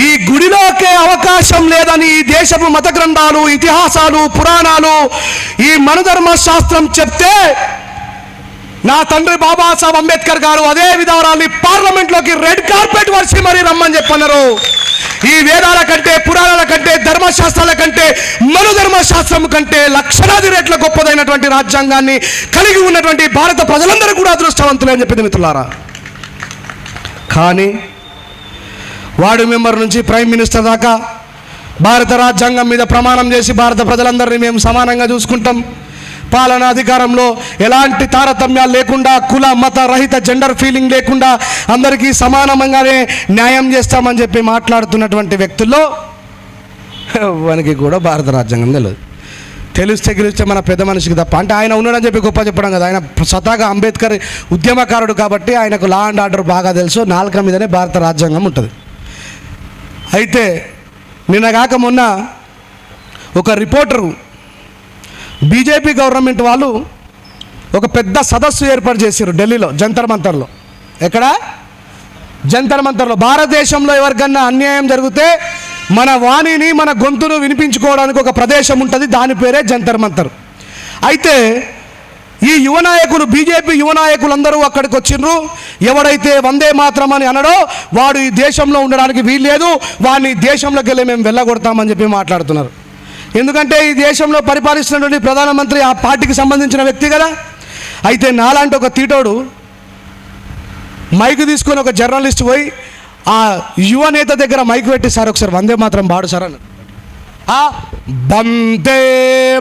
Speaker 1: ఈ గుడిలోకే అవకాశం లేదని ఈ దేశపు మత గ్రంథాలు, ఇతిహాసాలు, పురాణాలు, ఈ మనుధర్మ శాస్త్రం చెప్తే నా తండ్రి బాబాసాహెబ్ అంబేద్కర్ గారు అదే విధవరాల్ని పార్లమెంట్లోకి రెడ్ కార్పెట్ వర్షి మరీ రమ్మని చెప్పన్నారు. ఈ వేదాల కంటే, పురాణాల కంటే, ధర్మశాస్త్రాల కంటే, మనుధర్మ శాస్త్రం కంటే లక్షలాది రెట్ల గొప్పదైనటువంటి రాజ్యాంగాన్ని కలిగి ఉన్నటువంటి భారత ప్రజలందరూ కూడా అదృష్టవంతులే అని చెప్పింది మిత్రులారా. కానీ వార్డు మెంబర్ నుంచి ప్రైమ్ మినిస్టర్ దాకా భారత రాజ్యాంగం మీద ప్రమాణం చేసి భారత ప్రజలందరినీ మేము సమానంగా చూసుకుంటాం, పాలనా అధికారంలో ఎలాంటి తారతమ్యాలు లేకుండా, కుల మత రహిత జెండర్ ఫీలింగ్ లేకుండా అందరికీ సమానంగానే న్యాయం చేస్తామని చెప్పి మాట్లాడుతున్నటువంటి వ్యక్తుల్లో మనకి కూడా భారత రాజ్యాంగం తెలిస్తే మన పెద్ద మనిషికి తప్ప. అంటే ఆయన ఉన్నాడని చెప్పి గొప్ప చెప్పడం కదా, ఆయన స్వతహాగా అంబేద్కర్ ఉద్యమకారుడు కాబట్టి ఆయనకు లా అండ్ ఆర్డర్ బాగా తెలుసు, నాలుక మీదనే భారత రాజ్యాంగం ఉంటుంది. అయితే నిన్నగాక మొన్న ఒక రిపోర్టరు బీజేపీ గవర్నమెంట్ వాళ్ళు ఒక పెద్ద సదస్సు ఏర్పాటు చేశారు ఢిల్లీలో, జంతర్ మంతర్లో. ఎక్కడ? జంతర్ మంతర్లో. భారతదేశంలో ఎవరికన్నా అన్యాయం జరిగితే మన వాణిని, మన గొంతును వినిపించుకోవడానికి ఒక ప్రదేశం ఉంటుంది, దాని పేరే జంతర్ మంతర్. అయితే ఈ యువ నాయకులు, బీజేపీ యువ నాయకులందరూ అక్కడికి వచ్చిండ్రు. ఎవడైతే వందే మాత్రం అని అనడో వాడు ఈ దేశంలో ఉండడానికి వీల్లేదు, వాడిని దేశంలోకి వెళ్ళి మేము వెళ్ళగొడతామని చెప్పి మాట్లాడుతున్నారు. ఎందుకంటే ఈ దేశంలో పరిపాలిస్తున్నటువంటి ప్రధానమంత్రి ఆ పార్టీకి సంబంధించిన వ్యక్తి కదా. అయితే నాలాంటి ఒక తీటోడు మైకు తీసుకొని ఒక జర్నలిస్ట్ పోయి ఆ యువ నేత దగ్గర మైకు పెట్టి, సార్ ఒకసారి వందే మాత్రం పాడు సార్ అన్న. वंदे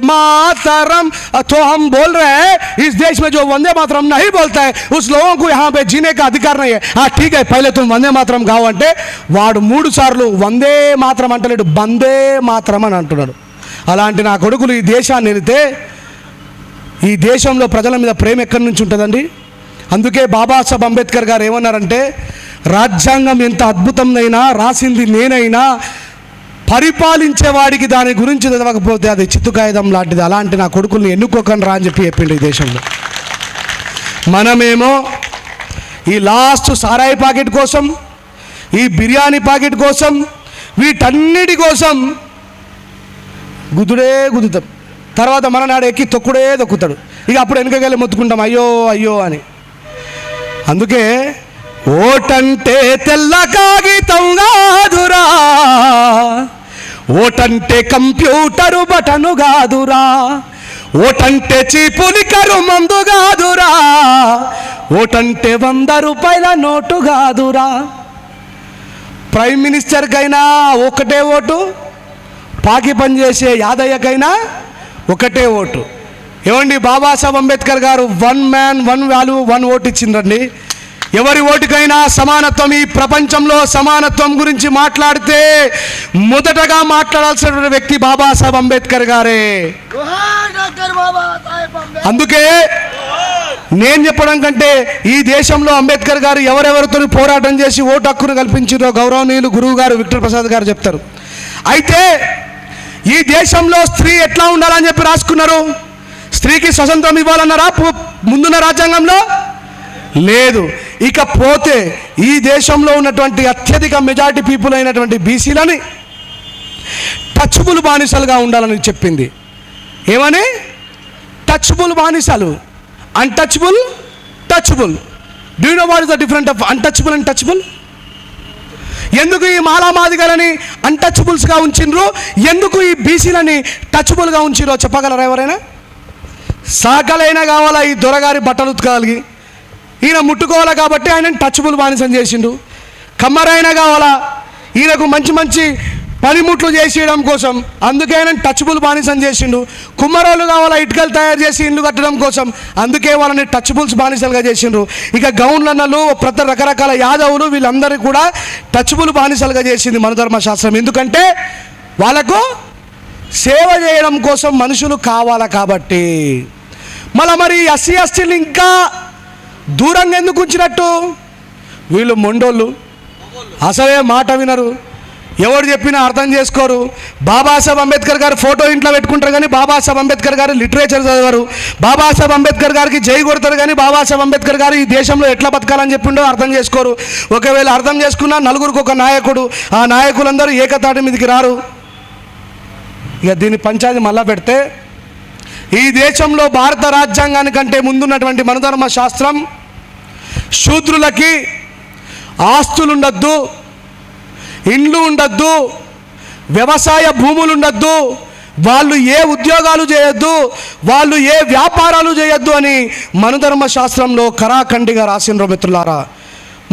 Speaker 1: मातरम, तो हम बोल रहे हैं इस देश में जो वंदे मातरम नहीं बोलता है उस लोगों को यहाँ पे जीने का अधिकार नहीं है. हाँ ठीक है, पहले तुम वंदे मातरम गाओ అంటే వాడు 3 సార్లు వందే మాత్రం అంటలేడు, బందే మాత్రం అని అంటున్నాడు. అలాంటి నా కొడుకులు ఈ దేశాన్ని వెళితే ఈ దేశంలో ప్రజల మీద ప్రేమ ఎక్కడి నుంచి ఉంటుందండి? అందుకే బాబాసాహెబ్ అంబేద్కర్ గారు ఏమన్నారంటే, రాజ్యాంగం ఎంత అద్భుతమైనా రాసింది నేనైనా పరిపాలించేవాడికి దాని గురించి చదవకపోతే అది చిత్తుకాయుధం లాంటిది. అలాంటి నా కొడుకుల్ని ఎన్నుకోకండి రా అని చెప్పి చెప్పిండు. ఈ దేశంలో మనమేమో ఈ లాస్ట్ సారాయి ప్యాకెట్ కోసం, ఈ బిర్యానీ ప్యాకెట్ కోసం, వీటన్నిటి కోసం గుద్దుడే గుద్దుతాం. తర్వాత మన నాడు ఎక్కి తొక్కుడే తొక్కుతాడు. ఇక అప్పుడు వెనుకకెళ్ళి మొత్తుకుంటాం అయ్యో అయ్యో అని. అందుకే ఓటంటే తెల్ల కాగితం కాదురా, ఓటంటే కంప్యూటరు బటను కాదురా, ఓటంటే చీపులికరు మందు కాదురా, ఓటంటే 100 రూపాయల నోటు కాదురా. ప్రైమ్ మినిస్టర్కైనా ఒకటే ఓటు, పాకి పనిచేసే యాదయ్యకైనా ఒకటే ఓటు. ఏమండి, బాబాసాహెబ్ అంబేద్కర్ గారు 1 మ్యాన్ 1 వాల్యూ 1 ఓటు ఇచ్చిండ్రండి. ఎవరి ఓటుకైనా సమానత్వం. ఈ ప్రపంచంలో సమానత్వం గురించి మాట్లాడితే మొదటగా మాట్లాడాల్సిన వ్యక్తి బాబాసాహెబ్ అంబేద్కర్ గారే. అందుకే నేను చెప్పడం కంటే ఈ దేశంలో అంబేద్కర్ గారు ఎవరెవరితో పోరాటం చేసి ఓటు హక్కును కల్పించారో గౌరవనీయులు గురువు గారు విక్టర్ ప్రసాద్ గారు చెప్తారు. అయితే ఈ దేశంలో స్త్రీ ఎట్లా ఉండాలని చెప్పి రాసుకున్నారు? స్త్రీకి స్వతంత్రం ఇవ్వాలన్నారా ముందున్న రాజ్యాంగంలో? లేదు. ఇకపోతే ఈ దేశంలో ఉన్నటువంటి అత్యధిక మెజారిటీ పీపుల్ అయినటువంటి బీసీలని టచ్బుల్ బానిసలుగా ఉండాలని చెప్పింది. ఏమని? టచ్బుల్ బానిసలు. Untouchable, touchable. Do you know what is the difference of untouchable and touchable? ఎందుకు ఈ మాలామాదిగలని అన్టచబుల్స్గా ఉంచిండ్రు, ఎందుకు ఈ బీసీలని టచ్బుల్గా ఉంచిరో చెప్పగలరా ఎవరైనా? సాకలైనా కావాలా ఈ దొరగారి బట్టలు ఉతకగలిగి, ఈయన ముట్టుకోవాలా కాబట్టి ఆయన టచ్బుల్ బానిసం చేసిండు. కమ్మరైనా కావాలా ఈయనకు మంచి మంచి పనిముట్లు చేసేయడం కోసం, అందుకే ఆయన టచ్బుల్ బానిసం చేసిండు. కుమ్మరోళ్ళు కావాలా ఇటుకలు తయారు చేసి ఇల్లు కట్టడం కోసం, అందుకే వాళ్ళని టచ్బుల్స్ బానిసలుగా చేసిండ్రు. ఇక గౌన్లన్నలు ప్రతి రకరకాల యాదవులు వీళ్ళందరికీ కూడా టచ్బుల్ బానిసలుగా చేసింది మన ధర్మశాస్త్రం. ఎందుకంటే వాళ్ళకు సేవ చేయడం కోసం మనుషులు కావాలా కాబట్టి. మరి ఎస్సీ ఎస్టీలు ఇంకా దూరంగా ఎందుకు ఉంచినట్టు? వీళ్ళు మొండోళ్ళు, అసలే మాట వినరు, ఎవరు చెప్పినా అర్థం చేసుకోరు. బాబాసాహెబ్ అంబేద్కర్ గారు ఫోటో ఇంట్లో పెట్టుకుంటారు కానీ బాబాసాహెబ్ అంబేద్కర్ గారు లిటరేచర్ చదవరు. బాబాసాహెబ్ అంబేద్కర్ గారికి జై కొడతారు కానీ బాబాసాహెబ్ అంబేద్కర్ గారు ఈ దేశంలో ఎట్లా బతకాలని చెప్పిండో అర్థం చేసుకోరు. ఒకవేళ అర్థం చేసుకున్నా నలుగురికి ఒక నాయకుడు, ఆ నాయకులందరూ ఏకతాటి మీదకి రారు. ఇక దీని పంచాయతీ మళ్ళా పెడితే ఈ దేశంలో భారత రాజ్యాంగానికంటే ముందున్నటువంటి మనధర్మ శాస్త్రం శూద్రులకి ఆస్తులు ఉండద్దు, ఇండ్లు ఉండద్దు, వ్యవసాయ భూములు ఉండద్దు, వాళ్ళు ఏ ఉద్యోగాలు చేయొద్దు, వాళ్ళు ఏ వ్యాపారాలు చేయొద్దు అని మనధర్మ శాస్త్రంలో కరాఖండిగా రాసిండ్రు మిత్రులారా.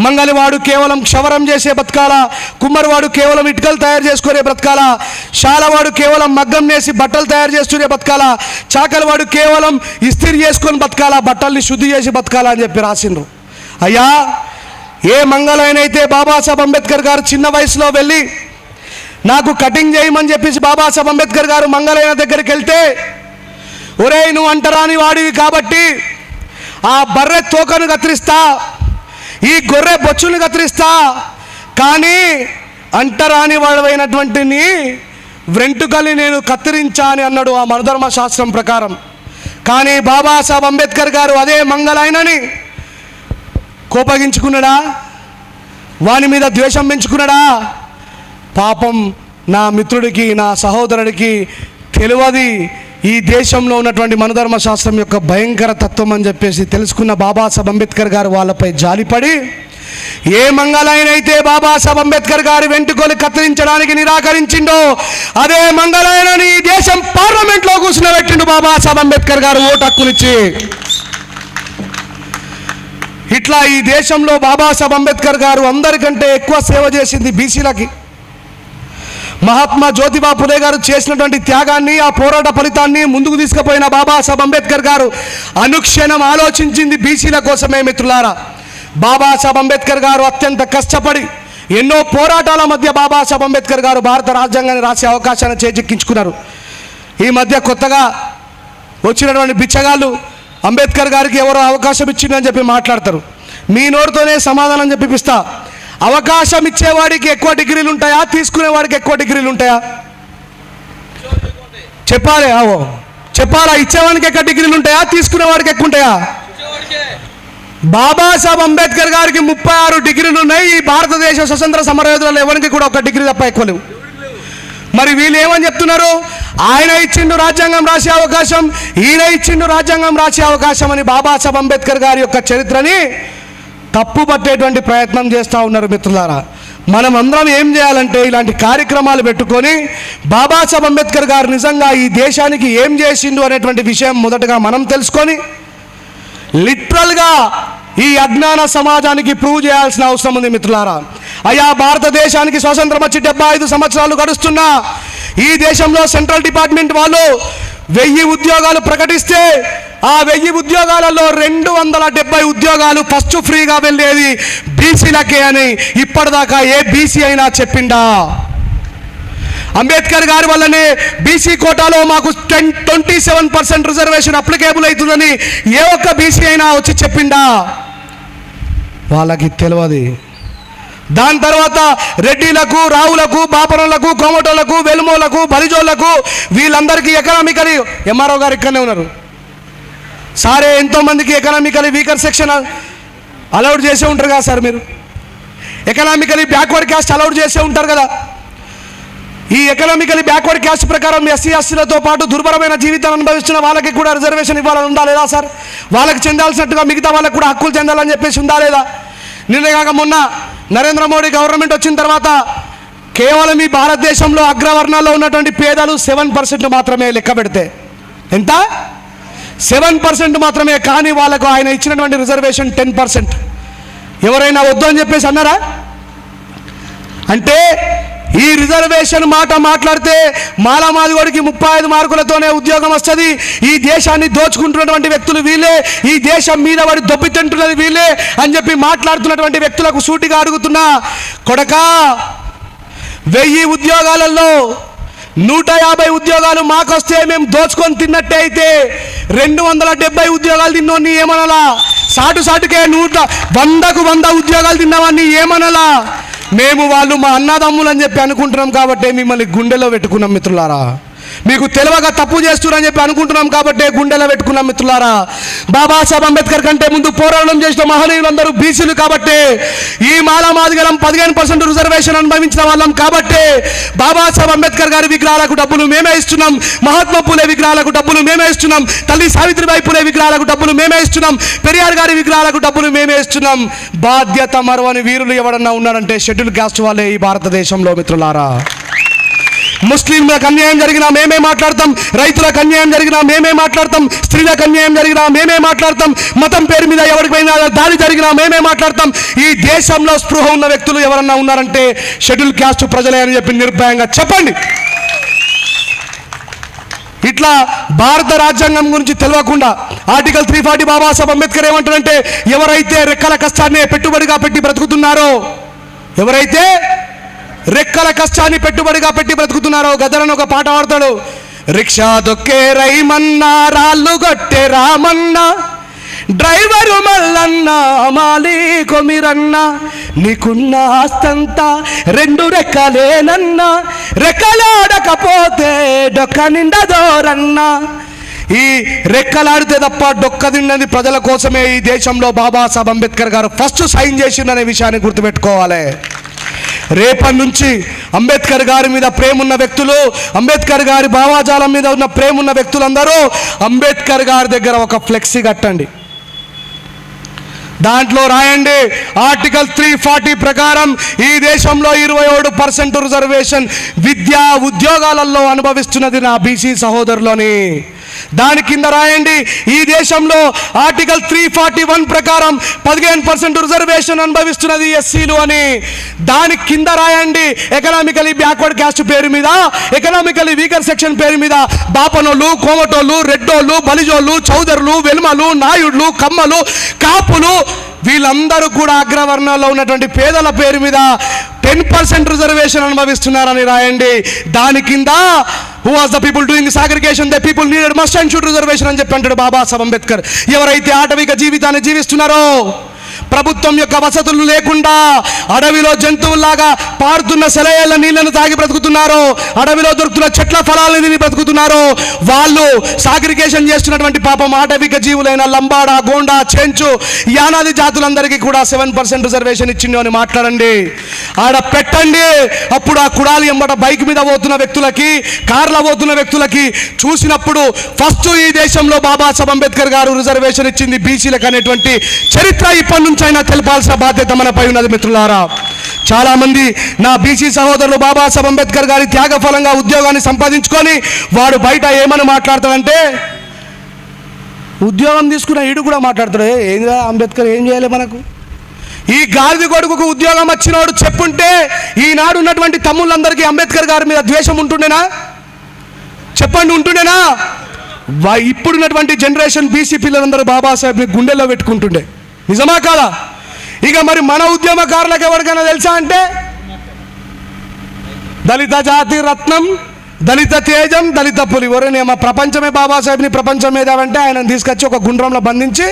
Speaker 1: మంగలివాడు కేవలం క్షవరం చేసే బతకాల, కుమ్మరివాడు కేవలం ఇటుకలు తయారు చేసుకునే బతకాల, శాలవాడు కేవలం మగ్గం నేసి బట్టలు తయారు చేస్తూనే బతకాల, చాకలివాడు కేవలం ఇస్త్రీ చేసుకొని బతకాల, బట్టల్ని శుద్ధి చేసి బతకాల అని చెప్పి రాసిండ్రు. అయ్యా, ఏ మంగళైనైతే బాబాసాహెబ్ అంబేద్కర్ గారు చిన్న వయసులో వెళ్ళి నాకు కటింగ్ చేయమని చెప్పేసి బాబాసాహెబ్ అంబేద్కర్ గారు మంగళైన దగ్గరికి వెళ్తే, ఒరేయ్ నువ్వు అంటరాని వాడివి కాబట్టి ఆ బర్రె తోకను కత్తిరిస్తా, ఈ గొర్రె బొచ్చుని కత్తిరిస్తా, కానీ అంటరాని వాడవైనటువంటి నీ వెంట్రుకల్ని నేను కత్తిరించా అని అన్నాడు ఆ మనధర్మ శాస్త్రం ప్రకారం. కానీ బాబాసాహెబ్ అంబేద్కర్ గారు అదే మంగళాయనని కోపగించుకున్నాడా? వాని మీద ద్వేషం పెంచుకున్నాడా? పాపం నా మిత్రుడికి, నా సహోదరుడికి తెలియదు ఈ దేశంలో ఉన్నటువంటి మనధర్మ శాస్త్రం యొక్క భయంకర తత్వం అని చెప్పేసి తెలుసుకున్న బాబాసాహెబ్ అంబేద్కర్ గారు వాళ్ళపై జాలిపడి ఏ మంగళాయనైతే బాబాసాహెబ్ అంబేద్కర్ గారి వెంట్రుకలు కత్తిరించడానికి నిరాకరించిండో అదే మంగళాయనని ఈ దేశం పార్లమెంట్లో కూర్చునబెట్టిండు బాబాసాహెబ్ అంబేద్కర్ గారు ఓటు హక్కునిచ్చి. ఇట్లా ఈ దేశంలో బాబాసాహెబ్ అంబేద్కర్ గారు అందరికంటే ఎక్కువ సేవ చేసింది బీసీలకి. మహాత్మా జ్యోతిబా ఫులే గారు చేసినటువంటి త్యాగాన్ని, ఆ పోరాట ఫలితాన్ని ముందుకు తీసుకుపోయిన బాబాసాహెబ్ అంబేద్కర్ గారు అనుక్షణం ఆలోచించింది బీసీల కోసమే మిత్రులారా. బాబాసాహెబ్ అంబేద్కర్ గారు అత్యంత కష్టపడి ఎన్నో పోరాటాల మధ్య బాబాసాహెబ్ అంబేద్కర్ గారు భారత రాజ్యాంగాన్ని రాసే అవకాశాన్ని చేజిక్కించుకున్నారు. ఈ మధ్య కొత్తగా వచ్చినటువంటి బిచ్చగాళ్ళు అంబేద్కర్ గారికి ఎవరో అవకాశం ఇచ్చిందని చెప్పి మాట్లాడతారు. మీ నోరుతోనే సమాధానం చెప్పిస్తా. అవకాశం ఇచ్చేవాడికి ఎక్కువ డిగ్రీలు ఉంటాయా, తీసుకునేవాడికి ఎక్కువ డిగ్రీలు ఉంటాయా? చెప్పాలి. చెప్పాలా? ఇచ్చేవాడికి ఎక్కువ డిగ్రీలు ఉంటాయా, తీసుకునేవాడికి ఎక్కువ ఉంటాయా? బాబాసాహెబ్ అంబేద్కర్ గారికి 36 డిగ్రీలు ఉన్నాయి. ఈ భారతదేశ స్వతంత్ర సమరయోధులలో ఎవరికి కూడా ఒక డిగ్రీ తప్ప ఎక్కువ లేవు. మరి వీళ్ళు ఏమని చెప్తున్నారు? ఆయన ఇచ్చిండు రాజ్యాంగం రాసే అవకాశం, ఈయన ఇచ్చిండు రాజ్యాంగం రాసే అవకాశం అని బాబాసాహెబ్ అంబేద్కర్ గారి యొక్క చరిత్రని తప్పు పట్టేటువంటి ప్రయత్నం చేస్తూ ఉన్నారు. మిత్రులారా, మనం అందరం ఏం చేయాలంటే ఇలాంటి కార్యక్రమాలు పెట్టుకొని బాబాసాహెబ్ అంబేద్కర్ గారు నిజంగా ఈ దేశానికి ఏం చేసిండు అనేటువంటి విషయం మొదటగా మనం తెలుసుకొని లిటరల్గా ఈ అజ్ఞాన సమాజానికి ప్రూవ్ చేయాల్సిన అవసరం ఉంది. మిత్రులారా, అయ్యా భారతదేశానికి స్వాతంత్రం వచ్చి 75 సంవత్సరాలు గడుస్తున్నా ఈ దేశంలో సెంట్రల్ డిపార్ట్మెంట్ వాళ్ళు 1000 ఉద్యోగాలు ప్రకటిస్తే ఆ 1000 ఉద్యోగాలలో 270 ఉద్యోగాలు ఫస్ట్ ఫ్రీగా వెళ్ళేది బీసీలకే అని ఇప్పటిదాకా ఏ బీసీ అయినా చెప్పిండా? అంబేద్కర్ గారి వల్లనే బీసీ కోటాలో మాకు 27% రిజర్వేషన్ అప్లికేబుల్ అవుతుందని ఏ ఒక్క బీసీ అయినా వచ్చి చెప్పిండా? వాళ్ళకి తెలియదు. దాని తర్వాత రెడ్డిలకు, రావులకు, బాపనులకు, కోమటోళ్లకు, వెలుమోళ్లకు, బలిజోళ్లకు వీళ్ళందరికీ ఎకనామికలీ ఎంఆర్ఓ గారు ఇక్కడనే ఉన్నారు. సారే ఎంతోమందికి ఎకనామికలీ వీకర్ సెక్షన్ అలౌడ్ చేసే ఉంటారు కదా సార్. మీరు ఎకనామికలీ బ్యాక్వర్డ్ క్యాస్ట్ అలౌడ్ చేసే ఉంటారు కదా. ఈ ఎకనామికలీ బ్యాక్వర్డ్ క్యాస్ట్ ప్రకారం ఎస్సీ ఎస్టీలతో పాటు దుర్భరమైన జీవితాన్ని అనుభవిస్తున్న వాళ్ళకి కూడా రిజర్వేషన్ ఇవ్వాలని ఉందా లేదా సార్? వాళ్ళకి చెందాల్సినట్టుగా మిగతా వాళ్ళకి కూడా హక్కులు చెందాలని చెప్పేసి ఉందా లేదా? నిన్నగాక మొన్న నరేంద్ర మోడీ గవర్నమెంట్ వచ్చిన తర్వాత కేవలం ఈ భారతదేశంలో అగ్రవర్ణాల్లో ఉన్నటువంటి పేదలు 7% మాత్రమే లెక్క పెడితే. ఎంత? 7% మాత్రమే. కానీ వాళ్ళకు ఆయన ఇచ్చినటువంటి రిజర్వేషన్ 10%. ఎవరైనా వద్దు అని చెప్పేసి అన్నారా? అంటే ఈ రిజర్వేషన్ మాట మాట్లాడితే మాలామాదిగోడికి 35 మార్కులతోనే ఉద్యోగం వస్తుంది, ఈ దేశాన్ని దోచుకుంటున్నటువంటి వ్యక్తులు వీళ్ళే, ఈ దేశం మీద వాడి దొబ్బి తింటున్నది వీళ్ళే అని చెప్పి మాట్లాడుతున్నటువంటి వ్యక్తులకు సూటిగా అడుగుతున్నా, కొడకా 1000 ఉద్యోగాలలో 150 ఉద్యోగాలు మాకొస్తే మేము దోచుకొని తిన్నట్టే అయితే 270 ఉద్యోగాలు తిన్నోన్ని ఏమనాలా? సాటుకే 100కు 100 ఉద్యోగాలు తిన్నవాన్ని ఏమనాలా? మేము వాళ్ళు మా అన్నదమ్ములు అని చెప్పి అనుకుంటున్నాం కాబట్టి మిమ్మల్ని గుండెలో పెట్టుకున్నాం మిత్రులారా. మీకు తెలియక తప్పు చేస్తున్నారని చెప్పి అనుకుంటున్నాం కాబట్టి గుండెలో పెట్టుకున్నాం మిత్రులారా. బాబాసాహెబ్ అంబేద్కర్ కంటే ముందు పోరాటం చేసిన మహనీయులందరూ బీసీలు కాబట్టి, ఈ మాలామాదిగలం 15% రిజర్వేషన్ అనుభవించిన వాళ్ళం కాబట్టి బాబాసాహెబ్ అంబేద్కర్ గారి విగ్రహాలకు డబ్బులు మేమే ఇస్తున్నాం, మహాత్మా పూలే విగ్రహాలకు డబ్బులు మేమే ఇస్తున్నాం, తల్లి సావిత్రిబాయి పూలే విగ్రహాలకు డబ్బులు మేమే ఇస్తున్నాం, పెరియార్ గారి విగ్రహాలకు డబ్బులు మేమే ఇస్తున్నాం. బాధ్యత మరవని వీరులు ఎవరన్నా ఉన్నారంటే షెడ్యూల్ కాస్ట్ వాళ్ళే ఈ భారతదేశంలో మిత్రులారా. ముస్లింలకు అన్యాయం జరిగినా మేమే మాట్లాడతాం, రైతులకు అన్యాయం జరిగినా మేమే మాట్లాడతాం, స్త్రీలకు అన్యాయం జరిగినా మేమే మాట్లాడతాం, మతం పేరు మీద ఎవరికైనా దాడి జరిగినా మేమే మాట్లాడతాం. ఈ దేశంలో స్పృహ ఉన్న వ్యక్తులు ఎవరన్నా ఉన్నారంటే షెడ్యూల్ క్యాస్ట్ ప్రజలే అని చెప్పి నిర్భయంగా చెప్పండి. ఇట్లా భారత రాజ్యాంగం గురించి తెలియకుండా ఆర్టికల్ 340 బాబాసాహెబ్ అంబేద్కర్ ఏమంటారంటే, ఎవరైతే రెక్కల కష్టాన్ని పెట్టుబడిగా పెట్టి బ్రతుకుతున్నారో, ఎవరైతే రెక్కల కష్టాన్ని పెట్టుబడిగా పెట్టి బ్రతుకుతున్నారో, గదరని ఒక పాట పాడతాడు. రిక్షా దొక్కే రైమన్నా, రాళ్ళు కొట్టే రామన్న, డ్రైవరు మల్లన్న, మాలి కొమిరన్న, నీకున్న ఆస్తంతా 2 రెక్కలేనన్నా, రెక్కలాడకపోతే డొక్క నిండదోరన్నా. ఈ రెక్కలాడితే తప్ప డొక్క తిన్నది ప్రజల కోసమే ఈ దేశంలో బాబాసాహెబ్ అంబేద్కర్ గారు ఫస్ట్ సైన్ చేసిందనే విషయాన్ని గుర్తుపెట్టుకోవాలి. రేపటి నుంచి అంబేద్కర్ గారి మీద ప్రేమ ఉన్న వ్యక్తులు, అంబేద్కర్ గారి భావాజాలం మీద ఉన్న ప్రేమ ఉన్న వ్యక్తులందరూ అంబేద్కర్ గారి దగ్గర ఒక ఫ్లెక్సీ కట్టండి. దాంట్లో రాయండి, ఆర్టికల్ 340 ప్రకారం ఈ దేశంలో 27% రిజర్వేషన్ విద్యా ఉద్యోగాలలో అనుభవిస్తున్నది నా బీసీ సహోదరులని. దాని కింద రాయండి, ఈ దేశంలో ఆర్టికల్ 341 ప్రకారం 15% రిజర్వేషన్ అనుభవిస్తున్నది ఎస్సీలు అని. దాని కింద రాయండి, ఎకనామికలీ బ్యాక్వర్డ్ క్యాస్ట్ పేరు మీద, ఎకనామికలీ వీకర్ సెక్షన్ పేరు మీద బాపనోళ్ళు, కోమటోళ్ళు, రెడ్డోళ్ళు, బలిజోళ్ళు, చౌదరులు, వెలుమలు, నాయుడులు, కమ్మలు, కాపులు వీళ్ళందరూ కూడా అగ్రవర్ణాల్లో ఉన్నటువంటి పేదల పేరు మీద 10% రిజర్వేషన్ అనుభవిస్తున్నారని రాయండి. దాని కింద who was the people doing segregation, the people needed must and should reservation అని చెప్పి అంటాడు బాబాసాహెబ్ అంబేద్కర్. ఎవరైతే ఆటవిక జీవితాన్ని జీవిస్తున్నారో, ప్రభుత్వం ప్రభుత్వం యొక్క వసతులు లేకుండా అడవిలో జంతువుల్లాగా పారుతున్న సెలయేళ్ల నీళ్లను తాగి బ్రతుకుతున్నారు, అడవిలో దొరుకుతున్న చెట్ల ఫలాలను తిని బ్రతుకుతున్నారు. వాళ్ళు సాగ్రిగేషన్ చేస్తున్నటువంటి పాపం ఆటవిక జీవులైన లంబాడ, గోండా, చెంచు, యానాది జాతులందరికీ కూడా 7% రిజర్వేషన్ ఇచ్చిండు అని మాట్లాడండి, ఆడ పెట్టండి. అప్పుడు ఆ కుడాలి ఎంబట బైక్ మీద పోతున్న వ్యక్తులకి, కార్ల పోతున్న వ్యక్తులకి చూసినప్పుడు ఫస్ట్ ఈ దేశంలో బాబాసాహెబ్ అంబేద్కర్ గారు రిజర్వేషన్ ఇచ్చింది బీసీలకు అనేటువంటి చరిత్ర ఇప్పటి నుంచి అయినా తెలపాల్సిన బాధ్యత మనపై ఉన్నది మిత్రులారా. చాలా మంది నా బీసీ సహోదరులు బాబాసాహెబ్ అంబేద్కర్ గారి త్యాగ ఫలంగా ఉద్యోగాన్ని సంపాదించుకొని వాడు బయట ఏమని మాట్లాడతాడంటే, ఉద్యోగం తీసుకున్న ఈడు కూడా మాట్లాడతాడు, ఏంగా అంబేద్కర్ ఏం చేయాలి మనకు, ఈ గాడిద కొడుకుకు ఉద్యోగం వచ్చినోడు చెప్పుంటే ఈనాడు ఉన్నటువంటి తమ్ముళ్ళందరికీ అంబేద్కర్ గారి మీద ద్వేషం ఉంటుండేనా? చెప్పండి, ఉంటుండేనా? ఇప్పుడున్నటువంటి జనరేషన్ బీసీ పిల్లలందరూ బాబాసాహెబ్ని గుండెల్లో పెట్టుకుంటుండే, నిజమా కాదా? ఇక మరి మన ఉద్యమకారులకు ఎవరికైనా తెలుసా అంటే, దళిత జాతి రత్నం, దళిత తేజం, దళిత పులి. ఎవరైనా ప్రపంచమే బాబాసాహెబ్ని ప్రపంచం ఏదావంటే ఆయనను తీసుకొచ్చి ఒక గుండ్రంలో బంధించి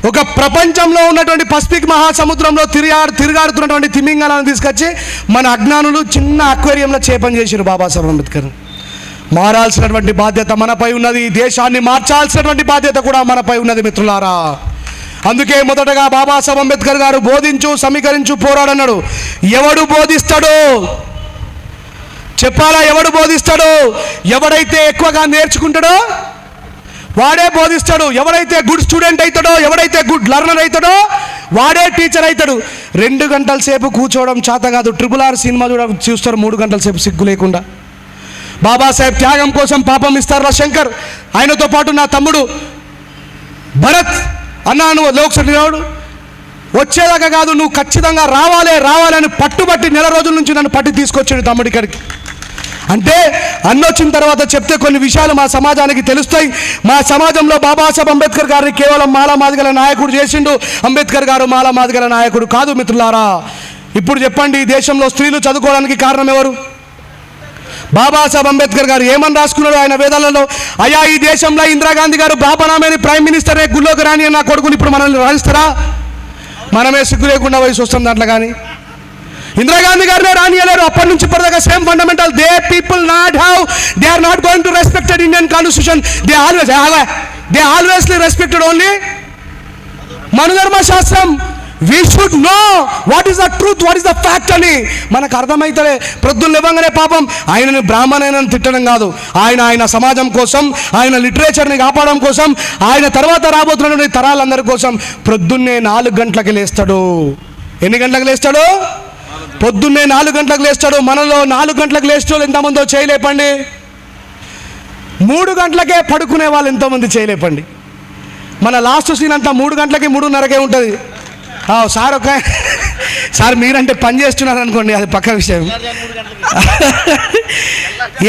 Speaker 1: ఒక ప్రపంచంలో ఉన్నటువంటి పసిఫిక్ మహాసముద్రంలో తిరిగాడుతున్నటువంటి తిమింగలను తీసుకొచ్చి మన అజ్ఞానులు చిన్న అక్వేరియంలో చేపని చేశారు బాబాసాహెబ్ అంబేద్కర్. మారాల్సినటువంటి బాధ్యత మనపై ఉన్నది, దేశాన్ని మార్చాల్సినటువంటి బాధ్యత కూడా మనపై ఉన్నది మిత్రులారా. అందుకే మొదటగా బాబాసాహెబ్ అంబేద్కర్ గారు బోధించు, సమీకరించు, పోరాడన్నాడు. ఎవడు బోధిస్తాడో చెప్పాలా? ఎవడు బోధిస్తాడో? ఎవడైతే ఎక్కువగా నేర్చుకుంటాడో వాడే బోధిస్తాడు. ఎవడైతే గుడ్ స్టూడెంట్ అవుతాడో, ఎవడైతే గుడ్ లర్నర్ అవుతాడో వాడే టీచర్ అవుతాడు. 2 గంటల సేపు కూర్చోవడం చేత కాదు. RRR సినిమా చూస్తారు 3 గంటల సేపు సిగ్గు లేకుండా. బాబాసాహెబ్ త్యాగం కోసం పాపం ఇస్తారా శంకర్, ఆయనతో పాటు నా తమ్ముడు భరత్ అన్నా, నువ్వు లోక్సభ రావుడు వచ్చేదాకా కాదు, నువ్వు ఖచ్చితంగా రావాలని పట్టుబట్టి నెల రోజుల నుంచి నన్ను పట్టి తీసుకొచ్చాడు తమ్ముడి ఇక్కడికి. అంటే అన్నొచ్చిన తర్వాత చెప్తే కొన్ని విషయాలు మా సమాజానికి తెలుస్తాయి. మా సమాజంలో బాబాసాహెబ్ అంబేద్కర్ గారిని కేవలం మాలమాదిగల నాయకుడు చేసిండు, అంబేద్కర్ గారు మాలమాదిగల నాయకుడు కాదు మిత్రులారా. ఇప్పుడు చెప్పండి, ఈ దేశంలో స్త్రీలు చదువుకోవడానికి కారణం ఎవరు? బాబాసాహెబ్ అంబేద్కర్ గారు ఏమని రాసుకున్నాడు ఆయన వేదాలలో? అయ్యా, ఈ దేశంలో ఇందిరాగాంధీ గారు బాపనామేని ప్రైమ్ మినిస్టరే గుళ్ళోకి రాని నా కొడుకుని ఇప్పుడు మనల్ని రాణిస్తారా? మనమే సిగ్గు లేకుండా వయసు వస్తాం దాంట్లో. కానీ ఇందిరాగాంధీ గారినే రానియలేరు. అప్పటి నుంచి ఇప్పటిదాకా same fundamental they people they are not going to respected Indian constitution. They alwaysly respected only Manudharma shastra. We should know what is the truth, what is the fact అని మనకు అర్థమవుతాడే. ప్రొద్దులు ఇవ్వగానే పాపం ఆయనని బ్రాహ్మణైనని తిట్టడం కాదు, ఆయన సమాజం కోసం, ఆయన లిటరేచర్ని కాపాడడం కోసం, ఆయన తర్వాత రాబోతున్నటువంటి తరాలందరి కోసం ప్రొద్దున్నే 4 గంటలకు లేస్తాడు. ఎన్ని గంటలకు లేస్తాడు? పొద్దున్నే 4 గంటలకు లేస్తాడు. మనలో 4 గంటలకు లేచేవాళ్ళు ఎంతమందో చేయలేపండి. 3 గంటలకే పడుకునే వాళ్ళు ఎంతోమంది చేయలేపండి. మన లాస్ట్ సీన్ అంతా 3 గంటలకి 3:30కే ఉంటుంది. సార్ మీరంటే పని చేస్తున్నారు అనుకోండి, అది పక్క విషయం.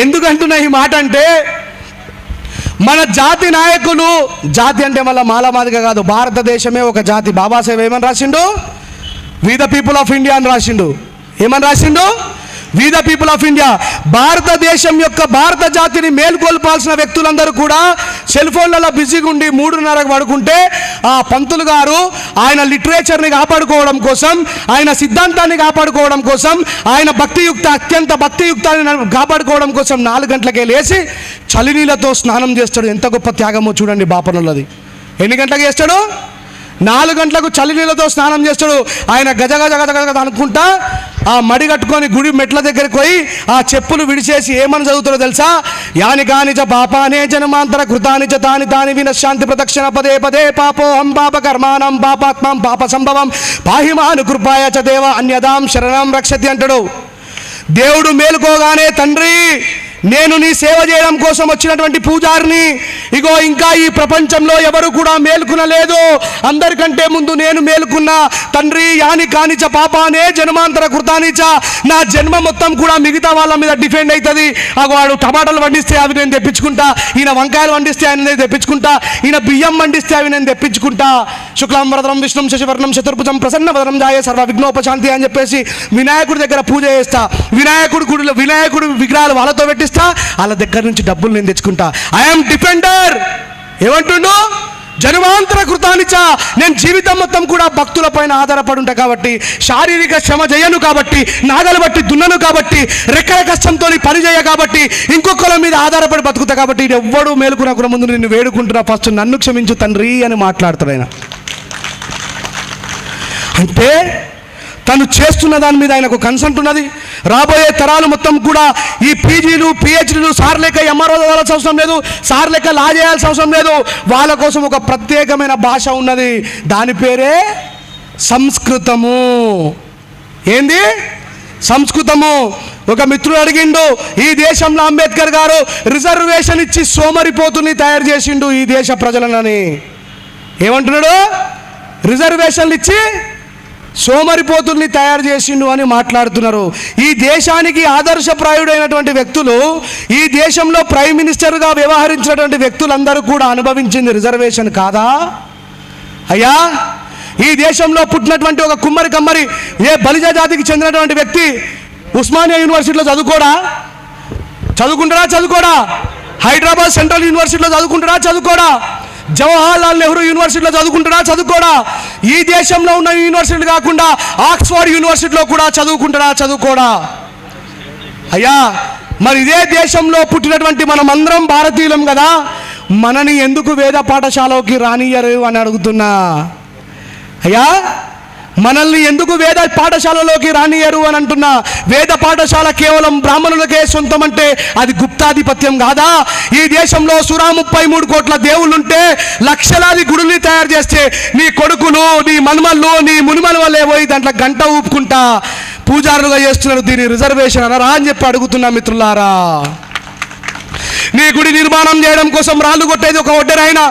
Speaker 1: ఎందుకంటున్నా ఈ మాట అంటే, మన జాతి నాయకులు, జాతి అంటే మళ్ళీ మాలమాదిగా కాదు, భారతదేశమే ఒక జాతి. బాబాసాహెబ్ ఏమని రాసిండు? We the people of India అని రాసిండు. ఏమని రాసిండు? We the people of India. భారతదేశం యొక్క భారత జాతిని మేల్కొల్పాల్సిన వ్యక్తులందరూ కూడా సెల్ ఫోన్లలో బిజీగా ఉండి 3:30కు పడుకుంటే, ఆ పంతులు గారు ఆయన లిటరేచర్ని కాపాడుకోవడం కోసం, ఆయన సిద్ధాంతాన్ని కాపాడుకోవడం కోసం, ఆయన అత్యంత భక్తియుక్తాన్ని కాపాడుకోవడం కోసం 4 గంటలకే లేచి చలినీళ్ళతో స్నానం చేస్తాడు. ఎంత గొప్ప త్యాగమో చూడండి బాపనులది. ఎన్ని గంటలకు చేస్తాడు? 4 గంటలకు చలినీళ్ళతో స్నానం చేస్తాడు. ఆయన గజ అనుకుంటా ఆ మడి కట్టుకొని గుడి మెట్ల దగ్గరికి పోయి ఆ చెప్పులు విడిచేసి ఏమని చదువుతాడో తెలుసా? యాని కానిచ పాపానే జన్మాంతర కృతానిచ తాని వినశాంతి ప్రదక్షిణ పదే పదే పాపోహం పాప కర్మాణం పాపాత్మం పాప సంభవం పాహిమాను కృపాయ చ దేవ అన్యదాం శరణం రక్షతి అంటాడు. దేవుడు మేలుకోగానే, తండ్రి నేను నీ సేవ చేయడం కోసం వచ్చినటువంటి పూజారిని, ఇగో ఇంకా ఈ ప్రపంచంలో ఎవరు కూడా మేలుకునలేదు, అందరికంటే ముందు నేను మేలుకున్నా. తండ్రి యాని కానిచ పాపానే జన్మాంతర కృతానిచ, నా జన్మ మొత్తం కూడా మిగతా వాళ్ళ మీద డిఫెండ్ అవుతుంది. వాడు టమాటాలు వండిస్తే అవి నేను తెప్పించుకుంటా, ఈయన వంకాయలు వండిస్తే ఆయన నేను తెప్పించుకుంటా, ఈయన బియ్యం వండిస్తే అవి నేను తెప్పించుకుంటా. శుక్లాం వరదరం విష్ణుం శశివర్ణం చతుర్భుజం ప్రసన్న వదనం జాయే సర్వ విఘ్నోపశాంతి అని చెప్పేసి వినాయకుడి దగ్గర పూజ చేస్తా. వినాయకుడు విగ్రహాలు వాళ్ళతో పెట్టిస్తా, వాళ్ళ దగ్గర నుంచి డబ్బులు నేను తెచ్చుకుంటా. I'm defender. ఏమంటుండు? జన్మాంతర కృతానిచ, నేను జీవితం మొత్తం కూడా భక్తుల పైన ఆధారపడి ఉంటా కాబట్టి, శారీరక శ్రమ చేయను కాబట్టి, నాగలు బట్టి దున్నను కాబట్టి, రెక్కల కష్టంతో పని చేయ కాబట్టి, ఇంకొకరి మీద ఆధారపడి బతుకుతా కాబట్టి, ఇది ఎవ్వడు మేలుకున్న ముందు నిన్ను వేడుకుంటున్నా, ఫస్ట్ నన్ను క్షమించు తండ్రి అని మాట్లాడతాడు ఆయన. అంటే తను చేస్తున్న దాని మీద ఆయనకు కన్సెంట్ ఉన్నది. రాబోయే తరాలు మొత్తం కూడా ఈ పీజీలు పిహెచ్డీలు సార్ లెక్క ఎంఆర్ఓ చదవాల్సిన అవసరం లేదు, సార్ లెక్క లా చేయాల్సిన అవసరం లేదు. వాళ్ళ కోసం ఒక ప్రత్యేకమైన భాష ఉన్నది, దాని పేరే సంస్కృతము. ఏంది? సంస్కృతము. ఒక మిత్రుడు అడిగిండు, ఈ దేశంలో అంబేద్కర్ గారు రిజర్వేషన్ ఇచ్చి సోమరిపోతుని తయారు చేసిండు ఈ దేశ ప్రజలనని. ఏమంటున్నాడు? రిజర్వేషన్లు ఇచ్చి సోమరిపోతుల్ని తయారు చేసిండు అని మాట్లాడుతున్నారు. ఈ దేశానికి ఆదర్శప్రాయుడైనటువంటి వ్యక్తులు, ఈ దేశంలో ప్రైమ్ మినిస్టర్గా వ్యవహరించినటువంటి వ్యక్తులందరూ కూడా అనుభవించింది రిజర్వేషన్ కాదా అయ్యా? ఈ దేశంలో పుట్టినటువంటి ఒక కుమ్మరి కమ్మరి, ఏ బలిజ జాతికి చెందినటువంటి వ్యక్తి ఉస్మానియా యూనివర్సిటీలో చదువుకుంటాడా? హైదరాబాద్ సెంట్రల్ యూనివర్సిటీలో చదువుకోడా? జవహర్లాల్ నెహ్రూ యూనివర్సిటీలో చదువుకోడా? ఈ దేశంలో ఉన్న యూనివర్సిటీలు కాకుండా ఆక్స్ఫర్డ్ యూనివర్సిటీలో కూడా చదువుకోడా? అయ్యా, మరి ఇదే దేశంలో పుట్టినటువంటి మనం అందరం భారతీయులం కదా, మనని ఎందుకు వేద పాఠశాలకి రానియరు అని అడుగుతున్నా. అయ్యా, మనల్ని ఎందుకు వేద పాఠశాలలోకి రానియరు అని అంటున్నా. వేద పాఠశాల కేవలం బ్రాహ్మణులకే సొంతం అంటే అది గుప్తాధిపత్యం కాదా? ఈ దేశంలో 33 కోట్ల దేవుళ్ళుంటే లక్షలాది గుడుల్ని తయారు చేస్తే నీ కొడుకులు, నీ మనుమళ్ళు, నీ మునిమనుమలే పోయి దాంట్లో గంట ఊపుకుంటా పూజారులుగా చేస్తున్నారు. దీని రిజర్వేషన్ అనరా అని చెప్పి అడుగుతున్నా మిత్రులారా. నీ గుడి నిర్మాణం చేయడం కోసం రాళ్ళు కొట్టేది ఒక ఒడ్డెరైనా,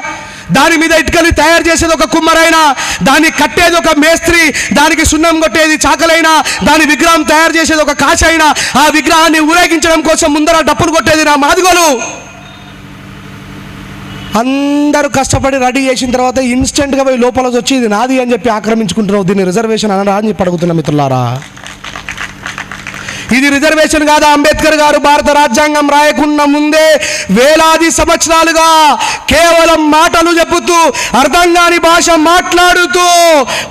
Speaker 1: దాని మీద ఇటుకలు తయారు చేసేది ఒక కుమ్మరైనా, దాన్ని కట్టేది ఒక మేస్త్రి, దానికి సున్నం కొట్టేది చాకలైనా, దాని విగ్రహం తయారు చేసేది ఒక కాశి అయినా, ఆ విగ్రహాన్ని ఊరేగించడం కోసం ముందర డప్పులు కొట్టేది నా మాదిగోలు. అందరూ కష్టపడి రెడీ చేసిన తర్వాత ఇన్స్టెంట్గా పోయి లోపల వచ్చి ఇది నాది అని చెప్పి ఆక్రమించుకుంటున్నావు. దీన్ని రిజర్వేషన్ అనరా అని చెప్పి అడుగుతున్నా మిత్రులారా. ఇది రిజర్వేషన్ కాదా? అంబేద్కర్ గారు భారత రాజ్యాంగం రాయకుండా ముందే వేలాది సంవత్సరాలుగా కేవలం మాటలు చెబుతూ, అర్థం కాని భాష మాట్లాడుతూ,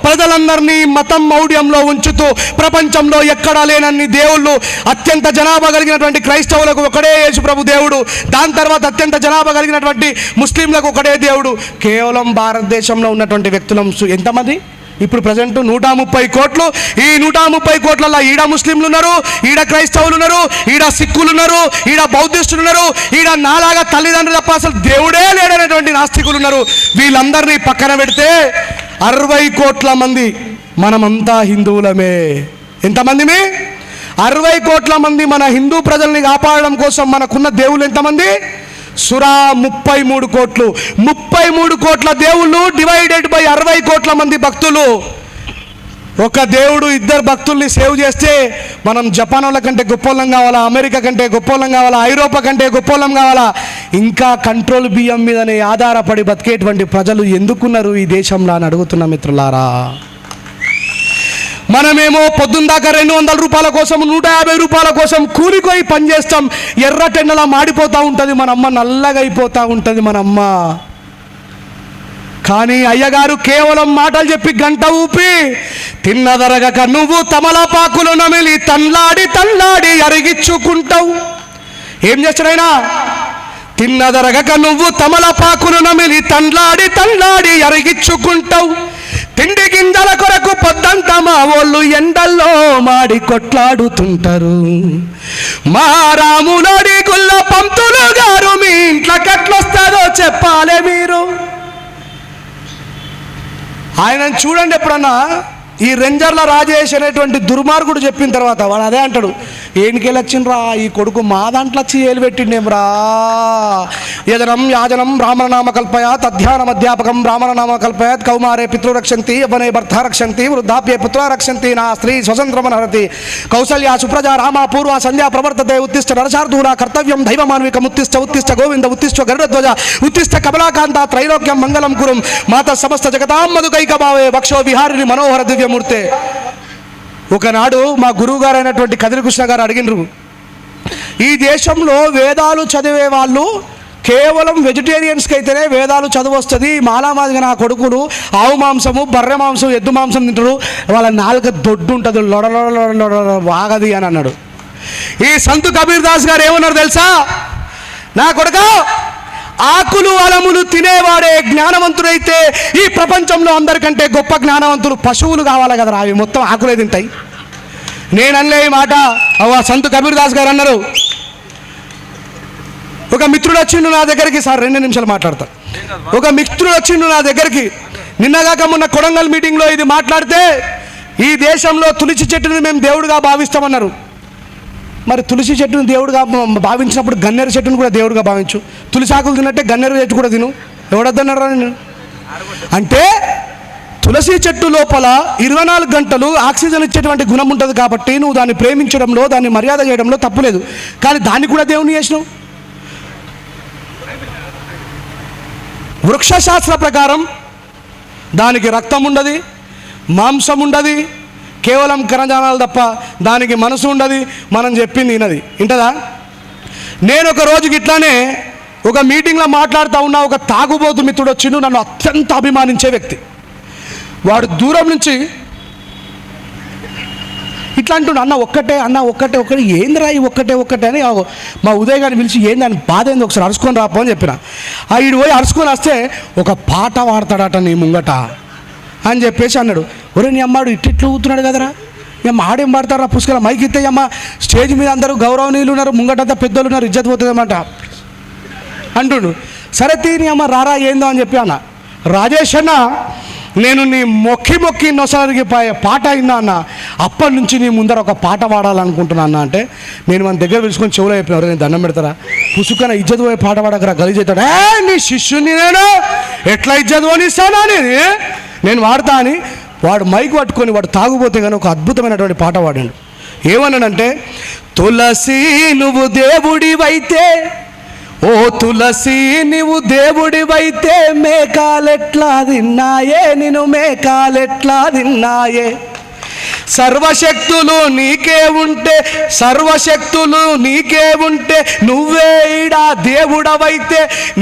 Speaker 1: ప్రజలందరినీ మతం మౌఢ్యంలో ఉంచుతూ, ప్రపంచంలో ఎక్కడా లేనన్ని దేవుళ్ళు, అత్యంత జనాభా కలిగినటువంటి క్రైస్తవులకు ఒకడే యేసుప్రభు దేవుడు, దాని తర్వాత అత్యంత జనాభా కలిగినటువంటి ముస్లింలకు ఒకటే దేవుడు. కేవలం భారతదేశంలో ఉన్నటువంటి వ్యక్తులం ఎంతమంది? ఇప్పుడు ప్రజెంట్ 130 కోట్లు. ఈ 130 కోట్లలో ఈడ ముస్లింలు ఉన్నారు, ఈడ క్రైస్తవులు ఉన్నారు, ఈడ సిక్కులు ఉన్నారు, ఈడ బౌద్ధిస్టులు ఉన్నారు, ఈడ నాలాగా తల్లిదండ్రులు తప్ప అసలు దేవుడే లేడనేటువంటి నాస్తికులు ఉన్నారు. వీళ్ళందరినీ పక్కన పెడితే 60 కోట్ల మంది మనమంతా హిందువులమే. ఎంతమంది? 60 కోట్ల మంది మన హిందూ ప్రజల్ని కాపాడడం కోసం మనకున్న దేవుళ్ళు ఎంతమంది? 33 కోట్లు. 33 కోట్ల దేవుళ్ళు డివైడెడ్ బై 60 కోట్ల మంది భక్తులు. ఒక దేవుడు 2 భక్తుల్ని సేవ్ చేస్తే మనం జపాన్ వాళ్ళ కంటే గొప్పోళ్ళం కావాలా, అమెరికా కంటే గొప్పోళ్ళం కావాలా, ఐరోపా కంటే గొప్పోళ్ళం కావాలా? ఇంకా కంట్రోల్ బియ్యం మీదనే ఆధారపడి బతికేటువంటి ప్రజలు ఎందుకున్నారు ఈ దేశంలో అని అడుగుతున్న మిత్రులారా. మనమేమో పొద్దున్న దాకా 200 రూపాయల కోసం, 150 రూపాయల కోసం కూలిపోయి పనిచేస్తాం. ఎర్ర టెండలా మాడిపోతూ ఉంటుంది మన అమ్మ, నల్లగా అయిపోతూ ఉంటుంది మన అమ్మ. కానీ అయ్యగారు కేవలం మాటలు చెప్పి గంట ఊపి, తిన్నదరగక నువ్వు తమలపాకులు నమిలి తన్లాడి అరిగించుకుంటావు. ఏం చేస్తాడైనా? తిన్నదరగక నువ్వు తమలపాకులు నమిలి తన్లాడి అరిగించుకుంటావు. తిండి గింజల కొరకు పొద్దంతా మా వాళ్ళు ఎండల్లో మాడి కొట్లాడుతుంటారు. మా రాములోడి గుల్ల పంతులు గారు మీ ఇంట్లోకి ఎట్లొస్తారో చెప్పాలే మీరు. ఆయనను చూడండి ఎప్పుడన్నా. ఈ రెంజర్ల రాజేష్ అనేటువంటి దుర్మార్గుడు చెప్పిన తర్వాత వాడు అదే అంటాడు, ఏనికెళ్ళి వచ్చిండ్రా ఈ కొడుకు మా దాంట్లో వచ్చి ఏలు పెట్టిండేమ్రా. యజనం యాజనం బ్రాహ్మణనామ కల్పయాత్, అధ్యానం అధ్యాపకం బ్రాహ్మణనామ కల్పయాత్, కౌమారే పితృరక్షంతి, యవ్వనే భర్త రక్షంతి, వృద్ధాప్యే పుత్ర రక్షంతి, నా స్త్రీ స్వతంత్రమనహరతి, కౌసల్యా సుప్రజా రామ పూర్వ సంధ్యా ప్రవర్తతే, ఉత్తిష్ట నరశార్దూల కర్తవ్యం దైవమాన్వికం, ఉత్తిష్ట గోవింద, ఉత్తిష్ట గరుడధ్వజ, ఉత్తిష్ట కమలాకాంత, త్రైలోక్యం మంగళం కురుం, మాత సమస్త జగతాం మధుకైకభావే, వక్షో విహారిణి మనోహర దివ్యమూర్తే. ఒకనాడు మా గురువు గారు అయినటువంటి కదిరి కృష్ణ గారు అడిగినరు, ఈ దేశంలో వేదాలు చదివే వాళ్ళు కేవలం వెజిటేరియన్స్కి అయితేనే వేదాలు చదువు వస్తుంది. మాలామాదిగా నా కొడుకులు ఆవు మాంసము, బర్రె మాంసం, ఎద్దు మాంసం తింటారు, వాళ్ళ నాలుక దొడ్డు ఉంటుంది, లొడ వాగది అని అన్నాడు. ఈ సంతు కబీర్ దాస్ గారు ఏమన్నారు తెలుసా? నా కొడుక, ఆకులు అలములు తినేవాడే జ్ఞానవంతుడైతే ఈ ప్రపంచంలో అందరికంటే గొప్ప జ్ఞానవంతులు పశువులు కావాలి కదరా, అవి మొత్తం ఆకులే తింటాయి. నేను అనలే ఈ మాట, సంతు కబీర్ దాస్ గారు అన్నారు. ఒక మిత్రుడు వచ్చిండు నా దగ్గరికి, సార్ 2 నిమిషాలు మాట్లాడతా. ఒక మిత్రుడు వచ్చిండు నా దగ్గరికి నిన్నగాక మొన్న కొడంగల్ మీటింగ్లో ఇది మాట్లాడితే, ఈ దేశంలో తులసి చెట్టుని మేము దేవుడిగా భావిస్తామన్నారు. మరి తులసి చెట్టును దేవుడిగా భావించినప్పుడు గన్నేరు చెట్టును కూడా దేవుడిగా భావించు. తులసి ఆకులు తిన్నట్టే గన్నేరు చెట్టు కూడా తిను. ఎవడద్దన్నారా నేను? అంటే తులసి చెట్టు లోపల 24 గంటలు ఆక్సిజన్ ఇచ్చేటువంటి గుణం ఉంటుంది కాబట్టి నువ్వు దాన్ని ప్రేమించడంలో, దాన్ని మర్యాద చేయడంలో తప్పులేదు. కానీ దాన్ని కూడా దేవుని చేసినావు. వృక్షశాస్త్ర ప్రకారం దానికి రక్తం ఉండదు, మాంసం ఉండదు, కేవలం కణజాలాలు తప్ప దానికి మనసు ఉండదు. మనం చెప్పింది వినది. వింటదా? నేను ఒక రోజుకి ఇట్లానే ఒక మీటింగ్లో మాట్లాడుతూ ఉన్నా. ఒక తాగుబోతు మిత్రుడు వచ్చిండు, నన్ను అత్యంత అభిమానించే వ్యక్తి. వాడు దూరం నుంచి ఇట్లా అంటుండు, అన్న ఒక్కటే ఏందిరా ఈ ఒక్కటే అని మా ఉదయ్ గారిని పిలిచి ఏంది అని బాధ ఏంది ఒకసారి అరుచుకొని రాపో అని చెప్పిన. ఈడు పోయి అరుచుకొని వస్తే ఒక పాట పాడతాడట నీ ముంగట అని చెప్పేసి అన్నాడు. ఒరే నీ అమ్మాడు ఇట్టిట్లు ఊతున్నాడు కదరా, అమ్మ ఆడేం పాడతారా, పుష్కల మైక్ ఇస్తే అమ్మ స్టేజ్ మీద అందరూ గౌరవనీయులు ఉన్నారు, ముంగటంతా పెద్దోళ్ళు ఉన్నారు, ఇజ్జత్ పోతుందన్నమాట అంటుండు. సరే తీని అమ్మ రారా ఏందో అని చెప్పి అన్న. రాజేష్ అన్న, నేను నీ మొక్కి నొసరికి పాట అయినా అన్న, అప్పటి నుంచి నీ ముందర ఒక పాట పాడాలనుకుంటున్నా అన్న. అంటే నేను మన దగ్గర పిలుచుకొని చెవులో చెప్పిన, నేను దండం పెడతారా, పుసుకన ఇజ్జత్ పోయి పాట పాడకరా గలీజ్ అవుతాడు. నీ శిష్యుని నేను ఎట్లా ఇజ్జత్ పోనిస్తానా అనేది నేను వాడతా అని వాడు మైక్ పట్టుకొని వాడు తాగుపోతే కానీ ఒక అద్భుతమైనటువంటి పాట పాడాడు. ఏమన్నాడంటే, తులసి నువ్వు దేవుడివైతే, ఓ తులసి నువ్వు దేవుడివైతే, మేకాలెట్లా తిన్నాయే నిన్ను మేకాలెట్లా తిన్నాయే, సర్వశక్తులు నీకే ఉంటే నువ్వే ఈడా దేవుడవైతే,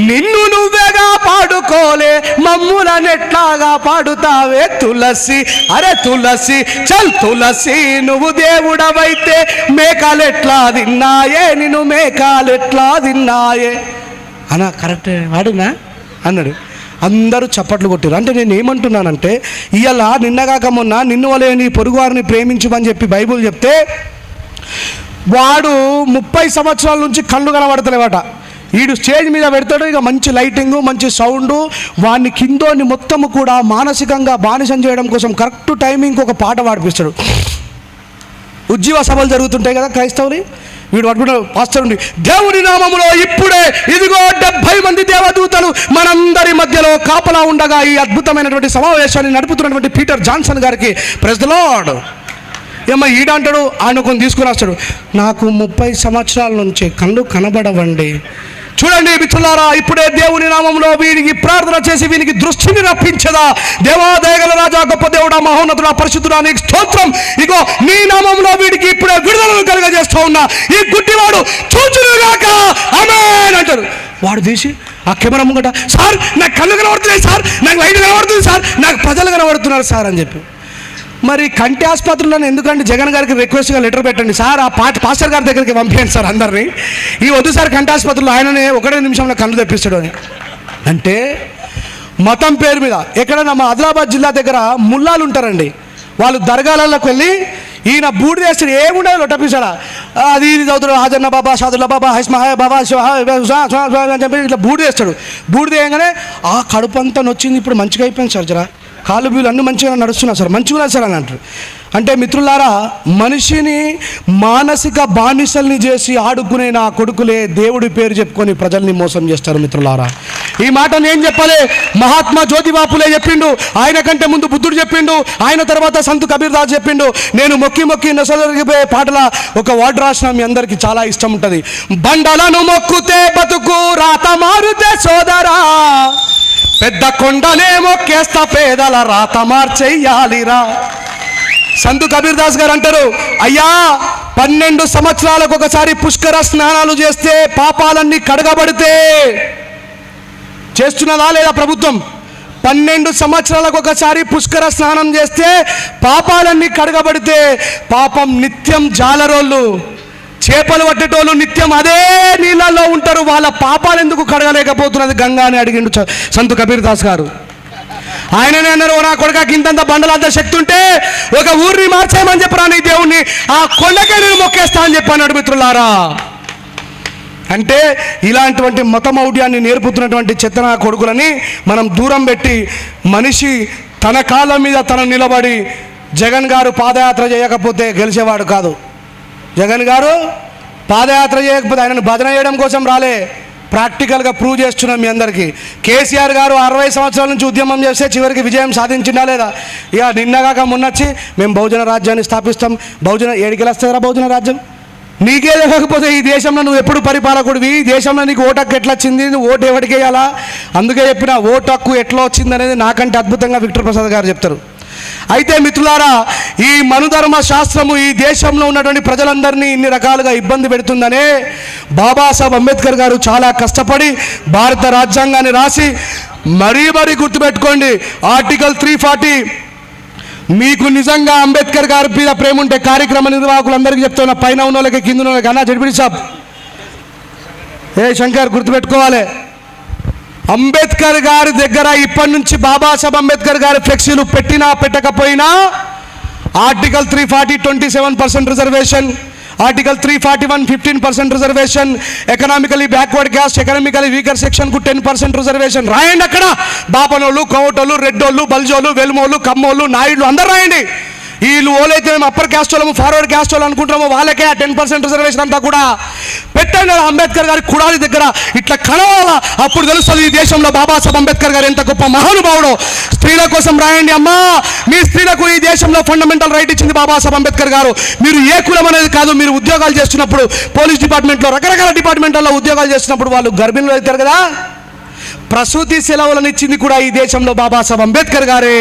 Speaker 1: నిన్ను నువ్వేగా పాడుకోలే మమ్ములనెట్లాగా పాడుతావే తులసి. అరే తులసి, చల్ తులసి నువ్వు దేవుడవైతే, మేకాలెట్లా తిన్నాయే నిన్ను మేకాలెట్లా తిన్నాయే అన్న. కరెక్టే వాడినా అన్నాడు. అందరూ చప్పట్లు కొట్టారు. అంటే నేను ఏమంటున్నానంటే, ఇవాళ నిన్నగాక మొన్న నిన్ను వలే నీ పొరుగువారిని ప్రేమించమని చెప్పి బైబుల్ చెప్తే, వాడు 30 సంవత్సరాల నుంచి కళ్ళు కనబడతలేవట. వీడు స్టేజ్ మీద పెడతాడు, ఇక మంచి లైటింగు, మంచి సౌండు, వాడిని కిందోని మొత్తము కూడా మానసికంగా బానిసం చేయడం కోసం కరెక్ట్ టైమింగ్కి ఒక పాట పాడిపిస్తాడు. ఉజ్జీవ సభలు జరుగుతుంటాయి కదా క్రైస్తవుని, వీడు పట్టుకుంటాడు పాస్టర్ ఉండి, దేవుడి నామములో ఇప్పుడే ఇదిగో 70 మంది దేవదూతలు మనందరి మధ్యలో కాపలా ఉండగా ఈ అద్భుతమైనటువంటి సమావేశాన్ని నడుపుతున్నటువంటి పీటర్ జాన్సన్ గారికి ప్రైజ్ ది లార్డ్. ఏమో ఈడంటాడు, ఆయన కొన్ని తీసుకుని వస్తాడు, నాకు 30 సంవత్సరాల నుంచి కళ్ళు కనబడవండి. చూడండి మిత్రులారా, ఇప్పుడే దేవుని నామంలో వీరికి ప్రార్థన చేసి వీరికి దృష్టిని రప్పించదా. దేవాదయగల రాజా, గొప్ప దేవుడా, మహోన్నతుడా, పరిశుద్ధుడా, నీకు స్తోత్రం. ఇగో నీ నామంలో వీడికి ఇప్పుడే విడుదలను కలుగజేస్తూ ఉన్నా. ఈ గుడ్డివాడు చూచునుగాక ఆమేన్ అంటాడు. వాడు తీసి ఆ కెమెరా ముంగట, సార్ నాకు కళ్ళు కనబడుతున్నాయి సార్, నాకు లైట్ కనబడుతుంది సార్, నాకు ప్రజలు కనబడుతున్నారు సార్ అని చెప్పి. మరి కంటి ఆసుపత్రులను ఎందుకంటే జగన్ గారికి రిక్వెస్ట్గా లెటర్ పెట్టండి సార్, ఆ పాస్టర్ గారి దగ్గరికి పంపించండి సార్ అందరినీ. ఈ వద్దు సార్ కంటి ఆసుపత్రిలో ఆయననే 1 నిమిషంలో కళ్ళు తెప్పిస్తాడు అని. అంటే మతం పేరు మీద ఎక్కడన్నా మా ఆదిలాబాద్ జిల్లా దగ్గర ముల్లాలు ఉంటారండి, వాళ్ళు దర్గాలలోకి వెళ్ళి ఈయన బూడిద వేస్తాడు, ఏముండదు లొట్టపిస్తాడా, అది ఇది చదువుతాడు, హాజన్న బాబా, షాదుల్లా బాబా, హైస్మహాయ బాబా అని చెప్పి ఇట్లా బూడిద వేస్తాడు. బూడిద వేయగానే ఆ కడుపు అంతా నొచ్చింది, ఇప్పుడు మంచిగా అయిపోయింది సార్, జరా కాళ్ళు బీలు అన్నీ మంచిగా నడుస్తున్నా సార్, మంచిగా సార్ అని అంటారు. అంటే మిత్రులారా, మనిషిని మానసిక బానిసల్ని చేసి ఆడుకునే నా కొడుకులే దేవుడి పేరు చెప్పుకొని ప్రజల్ని మోసం చేస్తారు. మిత్రులారా, ఈ మాట నేను చెప్పలే, మహాత్మా జ్యోతిబా ఫులే చెప్పిండు, ఆయన కంటే ముందు బుద్ధుడు చెప్పిండు, ఆయన తర్వాత సంతు కబీర్ దాస్ చెప్పిండు. నేను మొక్కి నొసలరిగిపోయే పాటల ఒక వర్డ్ రాసిన మీ అందరికీ చాలా ఇష్టం ఉంటుంది. బండలను మొక్కుతే బతుకు రాత మారుతే సోదరా, పెద్ద కొండలే మొక్కేస్తా పేదల రాత మార్చెయ్యాలిరా, సంతు కబీర్ దాస్ గారు అంటారు, అయ్యా 12 సంవత్సరాలకు ఒకసారి పుష్కర స్నానాలు చేస్తే పాపాలన్నీ కడగబడితే, చేస్తున్నదా లేదా ప్రభుత్వం? 12 సంవత్సరాలకు ఒకసారి పుష్కర స్నానం చేస్తే పాపాలన్నీ కడగబడితే, పాపం నిత్యం జాలరోళ్ళు చేపలు పట్టేటోళ్ళు నిత్యం అదే నీళ్ళల్లో ఉంటారు, వాళ్ళ పాపాలు ఎందుకు కడగలేకపోతున్నది గంగా అని అడిగిండు సంతు కబీర్ దాస్ గారు. ఆయననే అన్నారు, నా కొడుకు ఇంతంత బండలంత శక్తి ఉంటే ఒక ఊరిని మార్చేయమని చెప్పరా నీ దేవుణ్ణి, ఆ కొండకే నేను మొక్కేస్తా అని చెప్పాను మిత్రులారా. అంటే ఇలాంటి మతమౌఢ్యాన్ని నేర్పుతున్నటువంటి చెత్తన కొడుకులని మనం దూరం పెట్టి, మనిషి తన కాళ్ళ మీద తన నిలబడి, జగన్ గారు పాదయాత్ర చేయకపోతే గెలిచేవాడు కాదు. జగన్ గారు పాదయాత్ర చేయకపోతే ఆయనను భజన చేయడం కోసం రాలే, ప్రాక్టికల్గా ప్రూవ్ చేస్తున్నాం మీ అందరికీ. కేసీఆర్ గారు 60 సంవత్సరాల నుంచి ఉద్యమం చేస్తే చివరికి విజయం సాధించిందా లేదా? ఇక నిన్నగాక మొన్నొచ్చి మేము బహుజన రాజ్యాన్ని స్థాపిస్తాం, బహుజన ఏడికి వస్తుందిరా బహుజన రాజ్యం? నీకే లేకపోతే ఈ దేశంలో నువ్వు ఎప్పుడు పరిపాలకుడివి? ఈ దేశంలో నీకు ఓటు హక్కు ఎట్లా వచ్చింది? నువ్వు ఓటు ఎవరికి వేయాలా? అందుకే చెప్పిన ఓటు హక్కు ఎట్లా వచ్చింది అనేది నాకంటే అద్భుతంగా విక్టర్ ప్రసాద్ గారు చెప్తారు. అయితే మిత్రులారా, ఈ మనుధర్మ శాస్త్రము ఈ దేశంలో ఉన్నటువంటి ప్రజలందరినీ ఇన్ని రకాలుగా ఇబ్బంది పెడుతుందనే బాబాసాహెబ్ అంబేద్కర్ గారు చాలా కష్టపడి భారత రాజ్యాంగాన్ని రాసి, మరీ గుర్తుపెట్టుకోండి, ఆర్టికల్ 340. మీకు నిజంగా అంబేద్కర్ గారి మీద ప్రేమ ఉంటే కార్యక్రమ నిర్వాహకులందరికీ చెప్తున్నా, పైన ఉన్న వాళ్ళకి కింద ఉన్న వాళ్ళకి, అన్నా జడ్పీ సాబ్ ఏ శంకర్ గుర్తుపెట్టుకోవాలి, అంబేద్కర్ గారి దగ్గర ఇప్పటి నుంచి బాబాసాహెబ్ అంబేద్కర్ గారి ఫ్లెక్సీలు పెట్టినా పెట్టకపోయినా article 340 27% reservation, article 341 15% reservation, economically backward caste, economically weaker సెక్షన్కు 10% రిజర్వేషన్ రాయండి. అక్కడ బాపనోళ్ళు, కోవటోళ్ళు, రెడ్డోళ్ళు, బల్జోళ్ళు, వెల్మోళ్ళు, కమ్మోళ్ళు, నాయుళ్ళు అందరూ రాయండి. వీళ్ళు ఓలైతే మేము అప్పర్ క్యాస్ట్ వాళ్ళము, ఫార్వర్డ్ క్యాస్ట్ వాళ్ళు అనుకుంటామో వాళ్ళకే ఆ 10% రిజర్వేషన్ అంతా కూడా పెట్టండి. అంబేద్కర్ గారి కుడాలి దగ్గర ఇట్లా కనవాలా, అప్పుడు తెలుస్తుంది ఈ దేశంలో బాబాసాహెబ్ అంబేద్కర్ గారు ఎంత గొప్ప మహానుభావుడో. స్త్రీల కోసం రాయండి, అమ్మా మీ స్త్రీలకు ఈ దేశంలో ఫండమెంటల్ రైట్ ఇచ్చింది బాబాసాహెబ్ అంబేద్కర్ గారు. మీరు ఏ కులం అనేది కాదు, మీరు ఉద్యోగాలు చేస్తున్నప్పుడు పోలీస్ డిపార్ట్మెంట్లో, రకరకాల డిపార్ట్మెంట్లలో ఉద్యోగాలు చేస్తున్నప్పుడు వాళ్ళు గర్భిణులు అవుతారు కదా, ప్రసూతి సెలవులను ఇచ్చింది కూడా ఈ దేశంలో బాబాసాహెబ్ అంబేద్కర్ గారే.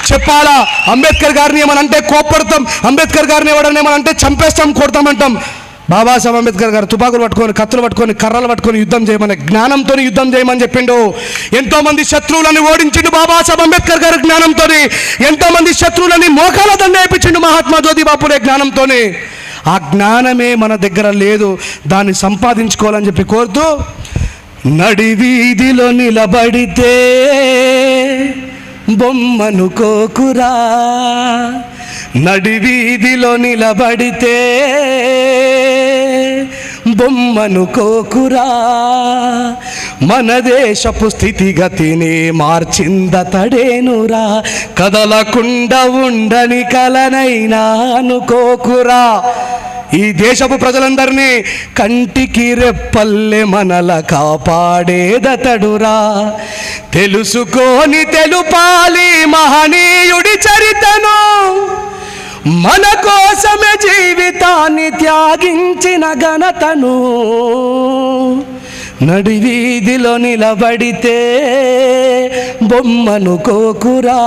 Speaker 1: చెప్పాలా, అంబేద్కర్ గారిని ఏమనంటే కోప్పడతాం, అంబేద్కర్ గారిని ఎవడని ఏమనంటే చంపేస్తాం, కొడతామంటాం. బాబాసాహెబ్ అంబేద్కర్ గారు తుపాకులు పట్టుకొని, కత్తులు పట్టుకొని, కర్రలు పట్టుకొని యుద్ధం చేయమని, జ్ఞానంతో యుద్ధం చేయమని చెప్పిండు. ఎంతోమంది శత్రువులను ఓడించిండు బాబాసాహెబ్ అంబేద్కర్ గారి జ్ఞానంతో. ఎంతోమంది శత్రువులని మోకాల దండ వేయించిండు మహాత్మా జ్యోతిబా ఫులే జ్ఞానంతోనే. ఆ జ్ఞానమే మన దగ్గర లేదు, దాన్ని సంపాదించుకోవాలని చెప్పి కోరుతూ, నడి వీధిలో నిలబడితే బొమ్మను కోకురా, నడి వీధిలో నిలబడితే బొమ్మను కోకురా, మన దేశపు స్థితిగతిని మార్చిందతడేనురా, కదలకుండా ఉండని కలనైనా అనుకోకురా. ఈ దేశపు ప్రజలందరినీ కంటికి రెప్పల్లె మనల కాపాడేదతడురా, తెలుసుకొని తెలుపాలి మహనీయుడి చరితను, మన కోసమే జీవితాన్ని త్యాగించిన ఘనతను. నడి వీధిలో నిలబడితే బొమ్మను కోకురా,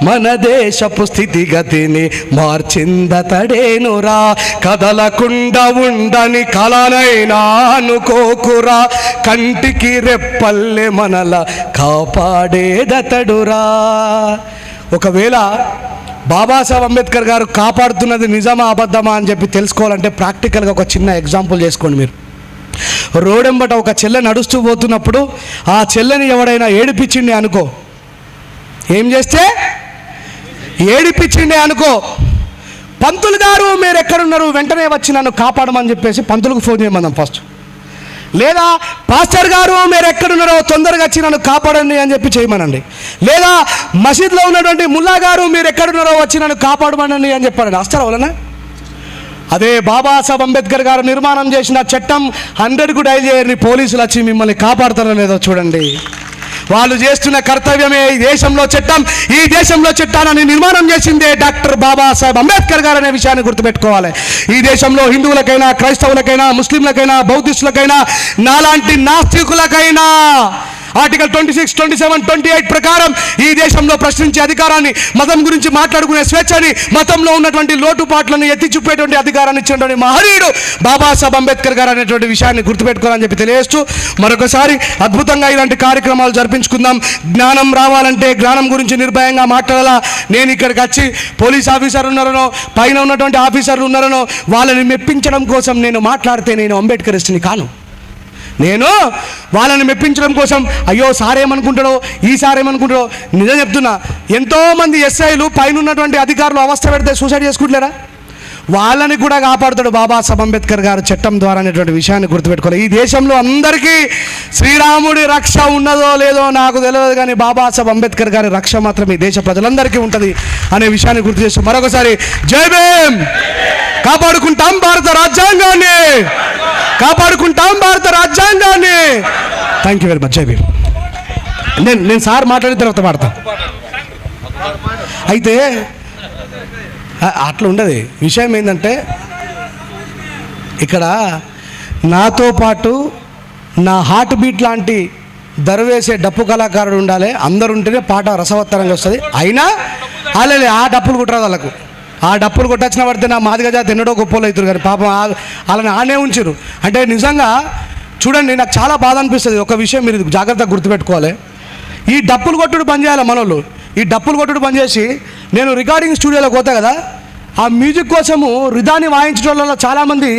Speaker 1: మన దేశపు స్థితిగతిని మార్చిందతడేనురా, కదలకుండా ఉండని కలనైనా అనుకోకురా, కంటికి రెప్పల్లె మనల కాపాడేదతడురా. ఒకవేళ బాబాసాహెబ్ అంబేద్కర్ గారు కాపాడుతున్నది నిజమా అబద్ధమా అని చెప్పి తెలుసుకోవాలంటే ప్రాక్టికల్గా ఒక చిన్న ఎగ్జాంపుల్ చేసుకోండి. మీరు రోడెంబట ఒక చెల్లె నడుస్తూ పోతున్నప్పుడు ఆ చెల్లెని ఎవడైనా ఏడిపించిండే అనుకో, ఏం చేస్తే ఏడిపించిండే అనుకో, పంతులు గారు మీరు ఎక్కడున్నారు, వెంటనే వచ్చి నన్ను కాపాడమని చెప్పేసి పంతులకు ఫోన్ చేయమన్నాం ఫస్ట్. లేదా పాస్టర్ గారు మీరు ఎక్కడున్నారో తొందరగా వచ్చి నన్ను కాపాడండి అని చెప్పి చేయమనండి. లేదా మసీద్లో ఉన్నటువంటి ముల్లా గారు మీరు ఎక్కడున్నారో వచ్చి నన్ను కాపాడమనండి అని చెప్పారండి. వస్తారా వలన? అదే బాబాసాహెబ్ అంబేద్కర్ గారు నిర్మాణం చేసిన చట్టం 100కు డైల్ చేయని పోలీసులు వచ్చి మిమ్మల్ని కాపాడుతారో లేదో చూడండి. వాళ్ళు చేస్తున్న కర్తవ్యమే ఈ దేశంలో చట్టం. ఈ దేశంలో చట్టాన్ని నిర్మాణం చేసిందే డాక్టర్ బాబాసాహెబ్ అంబేద్కర్ గారు అనే విషయాన్ని గుర్తుపెట్టుకోవాలి. ఈ దేశంలో హిందువులకైనా, క్రైస్తవులకైనా, ముస్లింలకైనా, బౌద్ధిస్టులకైనా, నాలాంటి నాస్తికులకైనా ఆర్టికల్ 26, 27, 28 ప్రకారం ఈ దేశంలో ప్రశ్నించే అధికారాన్ని, మతం గురించి మాట్లాడుకునే స్వేచ్ఛని, మతంలో ఉన్నటువంటి లోటుపాట్లను ఎత్తి చూపేటువంటి అధికారాన్ని ఇచ్చినటువంటి మహనీయుడు బాబాసాహెబ్ అంబేద్కర్ గారు అనేటువంటి విషయాన్ని గుర్తుపెట్టుకోవాలని చెప్పి తెలియజేస్తూ మరొకసారి అద్భుతంగా ఇలాంటి కార్యక్రమాలు జరిపించుకుందాం. జ్ఞానం రావాలంటే జ్ఞానం గురించి నిర్భయంగా మాట్లాడాలా. నేను ఇక్కడికి వచ్చి పోలీస్ ఆఫీసర్ ఉన్నారనో, పైన ఉన్నటువంటి ఆఫీసర్లు ఉన్నారనో వాళ్ళని మెప్పించడం కోసం నేను మాట్లాడితే నేను అంబేద్కరిస్ట్ని కాను. నేను వాళ్ళని మెప్పించడం కోసం అయ్యో సార్ ఏమనుకుంటాడో, ఈ సార్ ఏమనుకుంటాడో, నిజం చెప్తున్నా, ఎంతోమంది ఎస్ఐలు పైన ఉన్నటువంటి అధికారులు అవస్థ పెడితే సూసైడ్ చేసుకుంటలేరా? వాళ్ళని కూడా కాపాడుతాడు బాబాసాహెబ్ అంబేద్కర్ గారు చట్టం ద్వారా అనేటువంటి విషయాన్ని గుర్తుపెట్టుకోవాలి. ఈ దేశంలో అందరికీ శ్రీరాముడి రక్ష ఉన్నదో లేదో నాకు తెలియదు, కానీ బాబాసాహెబ్ అంబేద్కర్ గారి రక్ష మాత్రం ఈ దేశ ప్రజలందరికీ ఉంటుంది అనే విషయాన్ని గుర్తు చేస్తూ మరొకసారి జై భీమ్. కాపాడుకుంటాం భారత రాజ్యాంగాన్ని, కాపాడుకుంటాం భారత రాజ్యాంగాన్ని. Thank you very much. జై భీమ్. నేను సార్ మాట్లాడిన తర్వాత పాడతా. అయితే అట్లా ఉండదు. విషయం ఏంటంటే ఇక్కడ నాతో పాటు నా హార్ట్ బీట్ లాంటి దరవేసే డప్పు కళాకారుడు ఉండాలి. అందరు ఉంటేనే పాట రసవత్తరంగా వస్తుంది. అయినా అలాగే ఆ డప్పులు కుట్టరాదు వాళ్ళకు. ఆ డప్పులు కొట్టొచ్చిన పడితే నా మాదిగ జాతి ఎన్నడో గొప్పలు అవుతారు, కానీ పాపం వాళ్ళని ఆనే ఉంచారు. అంటే నిజంగా చూడండి, నాకు చాలా బాధ అనిపిస్తుంది. ఒక విషయం మీరు జాగ్రత్తగా గుర్తుపెట్టుకోవాలి. ఈ డప్పులు కొట్టుడు పని చేయాలి మనోళ్ళు. ఈ డప్పులు కొట్టుడు పని చేసి నేను రికార్డింగ్ స్టూడియోలోకి పోతా కదా, ఆ మ్యూజిక్ కోసము రిధాని వాయించడం వల్ల చాలామంది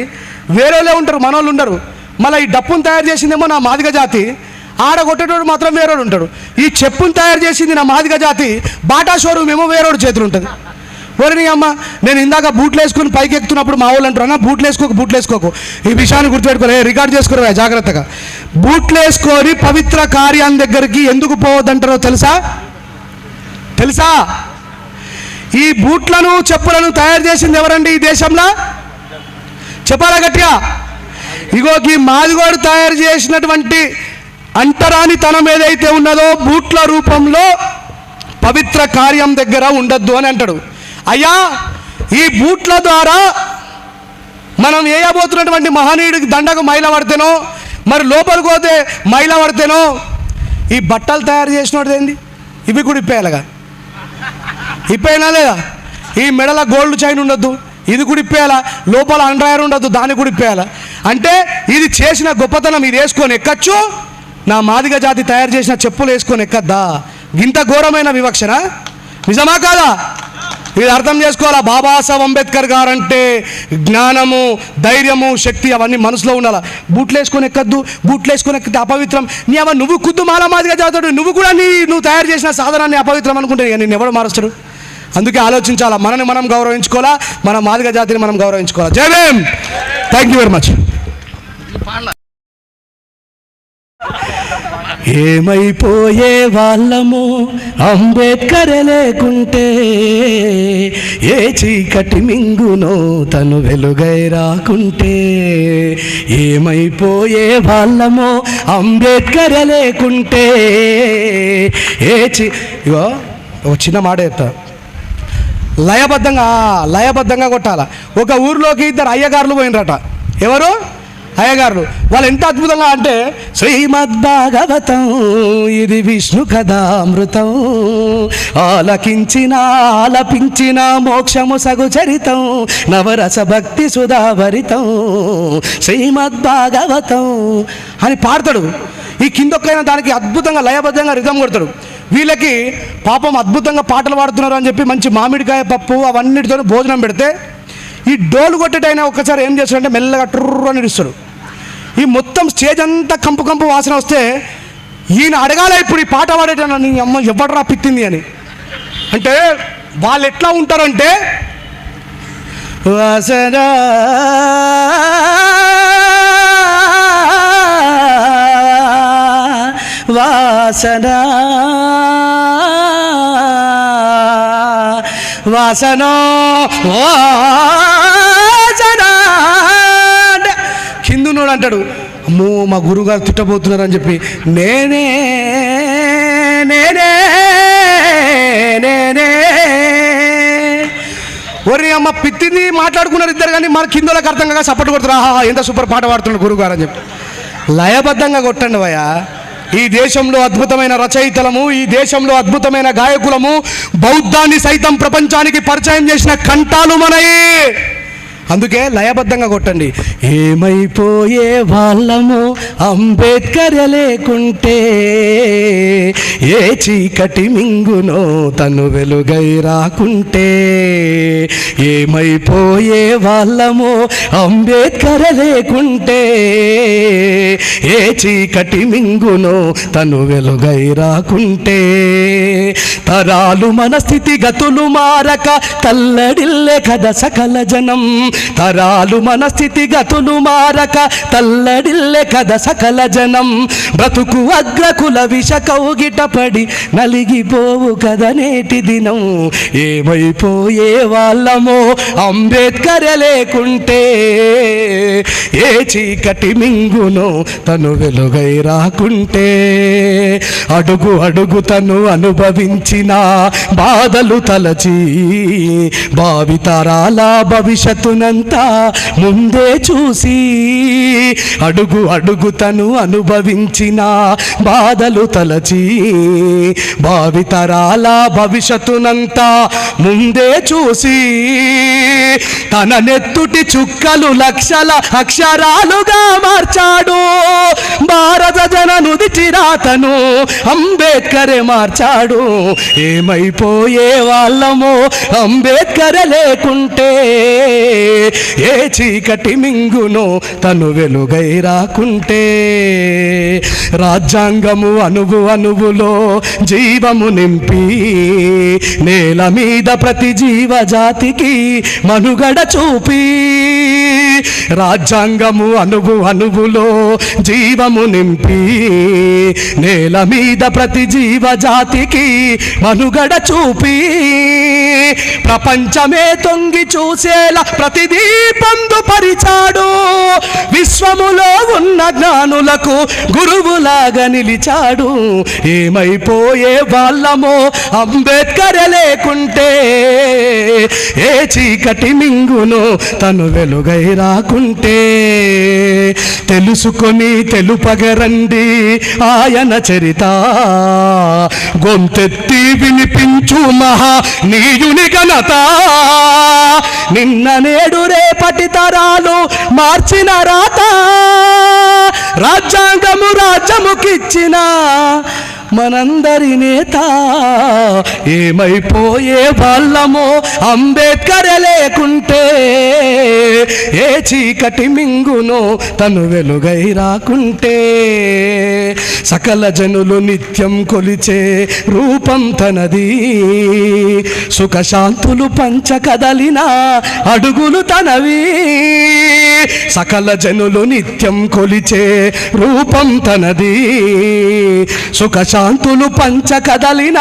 Speaker 1: వేరేలే ఉంటారు, మనోళ్ళు ఉండరు. మళ్ళీ ఈ డప్పును తయారు చేసిందేమో నా మాదిగ జాతి, ఆడ కొట్టేటోడు మాత్రం వేరేవాడు ఉంటాడు. ఈ చెప్పును తయారు చేసింది నా మాదిగ జాతి, బాటా షోరూమ్ ఏమో వేరేవాడు చేతులు ఉంటుంది. ఓరిని అమ్మ, నేను ఇందాక బూట్లు వేసుకుని పైకి ఎక్కుతున్నప్పుడు మా వాళ్ళు అంటారు, అన్న బూట్లు వేసుకోకు. ఈ విషయాన్ని గుర్తుపెట్టుకోలే, రికార్డ్ చేసుకోరా జాగ్రత్తగా. బూట్లు వేసుకొని పవిత్ర కార్యాన్ని దగ్గరికి ఎందుకు పోవద్దంటారో తెలుసా? ఈ బూట్లను చెప్పులను తయారు చేసింది ఎవరండి ఈ దేశంలో? చెప్పాలా గట్టిగా? ఇగో ఈ మాదిగోడు తయారు చేసినటువంటి అంటరాని తనం ఏదైతే ఉన్నదో బూట్ల రూపంలో పవిత్ర కార్యం దగ్గర ఉండద్దు అని అంటాడు. అయ్యా, ఈ బూట్ల ద్వారా మనం వేయబోతున్నటువంటి మహనీయుడికి దండకు మైల పడితేనో, మరి లోపలికి పోతే మైల పడితేనో, ఈ బట్టలు తయారు చేసినోడు ఏంది? ఇవి కూడా ఇప్పేయాలిగా, ఇప్పేనా లేదా? ఈ మెడల గోల్డ్ చైన్ ఉండొద్దు, ఇది కూడా ఇప్పేయాలా? లోపల అండర్వేర్ ఉండొద్దు, దాన్ని కూడా ఇప్పేయాలా? అంటే ఇది చేసిన గొప్పతనం. ఇది వేసుకొని ఎక్కచ్చు, నా మాదిగ జాతి తయారు చేసిన చెప్పులు వేసుకొని ఎక్కద్దా? ఇంత ఘోరమైన వివక్షణ నిజమా కాదా? ఇది అర్థం చేసుకోవాలా. బాబాసాహెబ్ అంబేద్కర్ గారు అంటే జ్ఞానము, ధైర్యము, శక్తి అవన్నీ మనసులో ఉండాలా. బూట్లు వేసుకొని ఎక్కద్దు, బూట్లు వేసుకొని ఎక్కితే అపవిత్రం. నువ్వు కుద్దు మాల మాదిగా చదువుతాడు, నువ్వు కూడా నువ్వు తయారు చేసిన సాధనాన్ని అపవిత్రం అనుకుంటే నేను ఎవరు మారుస్తాడు? అందుకే ఆలోచించాలా. మనని మనం గౌరవించుకోవాలా, మన మాదిగ జాతిని మనం గౌరవించుకోవాలా. Jai Bhim. Thank you very much. ఏమైపోయే వాళ్ళము అంబేద్కర్ లేకుంటే, ఏ చీకటి మింగునో తను వెలుగై రాకుంటే. ఏమైపోయే వాళ్ళము అంబేద్కర్ లేకుంటే, ఇగో ఒక చిన్న మాట చెప్తా, లయబద్ధంగా కొట్టాల. ఒక ఊరిలోకి ఇద్దరు అయ్యగారులు పోయినరట. ఎవరు? అయ్యగారులు. వాళ్ళు ఎంత అద్భుతంగా అంటే, శ్రీమద్భాగవతం ఇది విష్ణు కథామృతం, ఆలపించిన మోక్షము సగు చరితం, నవరస భక్తి సుధాభరితం, శ్రీమద్భాగవతం అని పాడతాడు. ఈ కిందొక్కైనా దానికి అద్భుతంగా లయబద్ధంగా రిధం కొడతాడు. వీళ్ళకి పాపం అద్భుతంగా పాటలు పాడుతున్నారు అని చెప్పి మంచి మామిడికాయ పప్పు అవన్నిటితో భోజనం పెడితే, ఈ డోలు కొట్టేటైనా ఒక్కసారి ఏం చేస్తాడంటే మెల్లగా ట్రుర్రు అని ఇస్తాడు. ఈ మొత్తం స్టేజ్ అంతా కంపు వాసన వస్తే ఈయన అడగాల, ఇప్పుడు ఈ పాట పాడేటన్నా నీ అమ్మ ఎవడరా పిత్తింది అని. అంటే వాళ్ళు ఎట్లా ఉంటారంటే, వాసన వాసన వాసన వాసన కిందున్నోడు అంటాడు, అమ్మో మా గురువుగారు తిట్టబోతున్నారు అని చెప్పి నేనే నేనే నేనే ఒరి అమ్మ పిత్తింది మాట్లాడుకున్నారు ఇద్దరు, కానీ మన కిందోళ్ళకి అర్థం కాక సపోర్ట్ కొడుతున్నారు, ఎంత సూపర్ పాట పాడుతున్నాడు గురువుగారు అని చెప్పి. లయబద్ధంగా కొట్టండి భయ్యా, ఈ దేశంలో అద్భుతమైన రచయితలము, ఈ దేశంలో అద్భుతమైన గాయకులము, బౌద్ధాన్ని సైతం ప్రపంచానికి పరిచయం చేసిన కంఠాలు మనయే. అందుకే లయబద్ధంగా కొట్టండి. ఏమైపోయే వాళ్ళము అంబేద్కర్ లేకుంటే, ఏ చీకటి మింగునో తను వెలుగై రాకుంటే. ఏమైపోయే వాళ్ళము అంబేద్కర్ లేకుంటే, ఏ చీకటి మింగునో తను వెలుగై రాకుంటే. తరాలు మన స్థితిగతులు మారక తల్లడిల్లే కథ సకల జనం. తరాలు మన స్థితిగతులు మారక తల్లడిల్లే కథ సకల జనం. బ్రతుకు అగ్రకుల విష కౌగిట పడి నలిగిపోవు కథ నేటి దినం. ఏమైపోయే వాళ్ళమో అంబేద్కర్ లేకుంటే, ఏ చీకటి మింగునో తను వెలుగై రాకుంటే. అడుగు అడుగు తను అనుభవించిన బాధలు తలచి, భావితరాల భవిష్యత్తునంతా ముందే చూసి. అడుగు అడుగు తను అనుభవించిన బాధలు తలచి, భావితరాల భవిష్యత్తునంతా ముందే చూసి. తన నెత్తుటి చుక్కలు లక్షల అక్షరాలుగా మార్చాడు. భారత జన నుదిటి రాతను అంబేద్కరే మార్చాడు. ఏమైపోయే వాళ్ళమో అంబేద్కర్ లేకుంటే, ఏ చీకటి మింగునో తను వెలుగై రాకుంటే. రాజ్యాంగము అణువు అణువులో జీవము నింపి, నేల మీద ప్రతి జీవజాతికి మనుగడ చూపి. రాజ్యాంగము అణువు అణువులో జీవము నింపి, నేల మీద ప్రతి జీవజాతికి మనుగడ చూపి. ప్రపంచమే తొంగి చూసేలా ప్రతి దీపం పరిచాడు. విశ్వములో ఉన్న జ్ఞానులకు గురువులాగా నిలిచాడు. ఏమైపోయే వాళ్ళమో అంబేద్కర్ లేకుంటే, ఏ చీకటి మింగునో తను వెలుగై రాకుంటే. తెలుసుకొని తెలుపగరండి ఆయన చరిత, గొంతెత్తి వినిపించు మహా నీయుని ఘనత. నిన్న నేడు రేపటి తరాలు మార్చిన రాత, రాజ్యాంగము రాజ్యముకిచ్చిన మనందరి నేత. ఏమైపోయే వాళ్ళమో అంబేద్కర్ లేకుంటే, ఏ చీకటి మింగునో తను వెలుగై రాకుంటే. సకల జనులు నిత్యం కొలిచే రూపం తనది, సుఖశాంతులు పంచ కదలిన అడుగులు తనవి. సకల జనులు నిత్యం కొలిచే రూపం తనది, సుఖశాంతులు పంచ కదలిన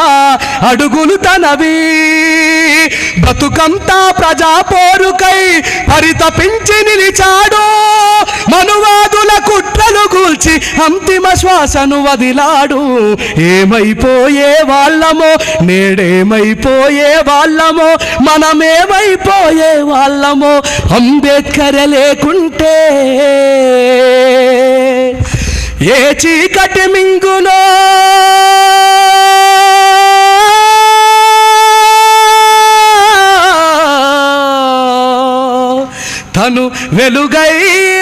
Speaker 1: అడుగులు తనవి. బతుకంతా ప్రజా పోరుకై పరితపించి నిలిచాడు. మనువాదుల కుట్రలు కూల్చి అంతిమ శ్వాసను వదిలాడు. ఏమైపోయే వాళ్ళమో నేడేమైపోయే వాళ్ళమో, మనమేమైపోయే వాళ్ళమో అంబేద్కర్ లేకుంటే. ఏ చీకటి మింగునో తను వెలుగై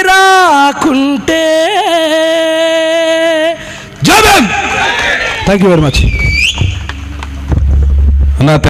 Speaker 1: రాకుంటే. జై Bhim. Thank you very much.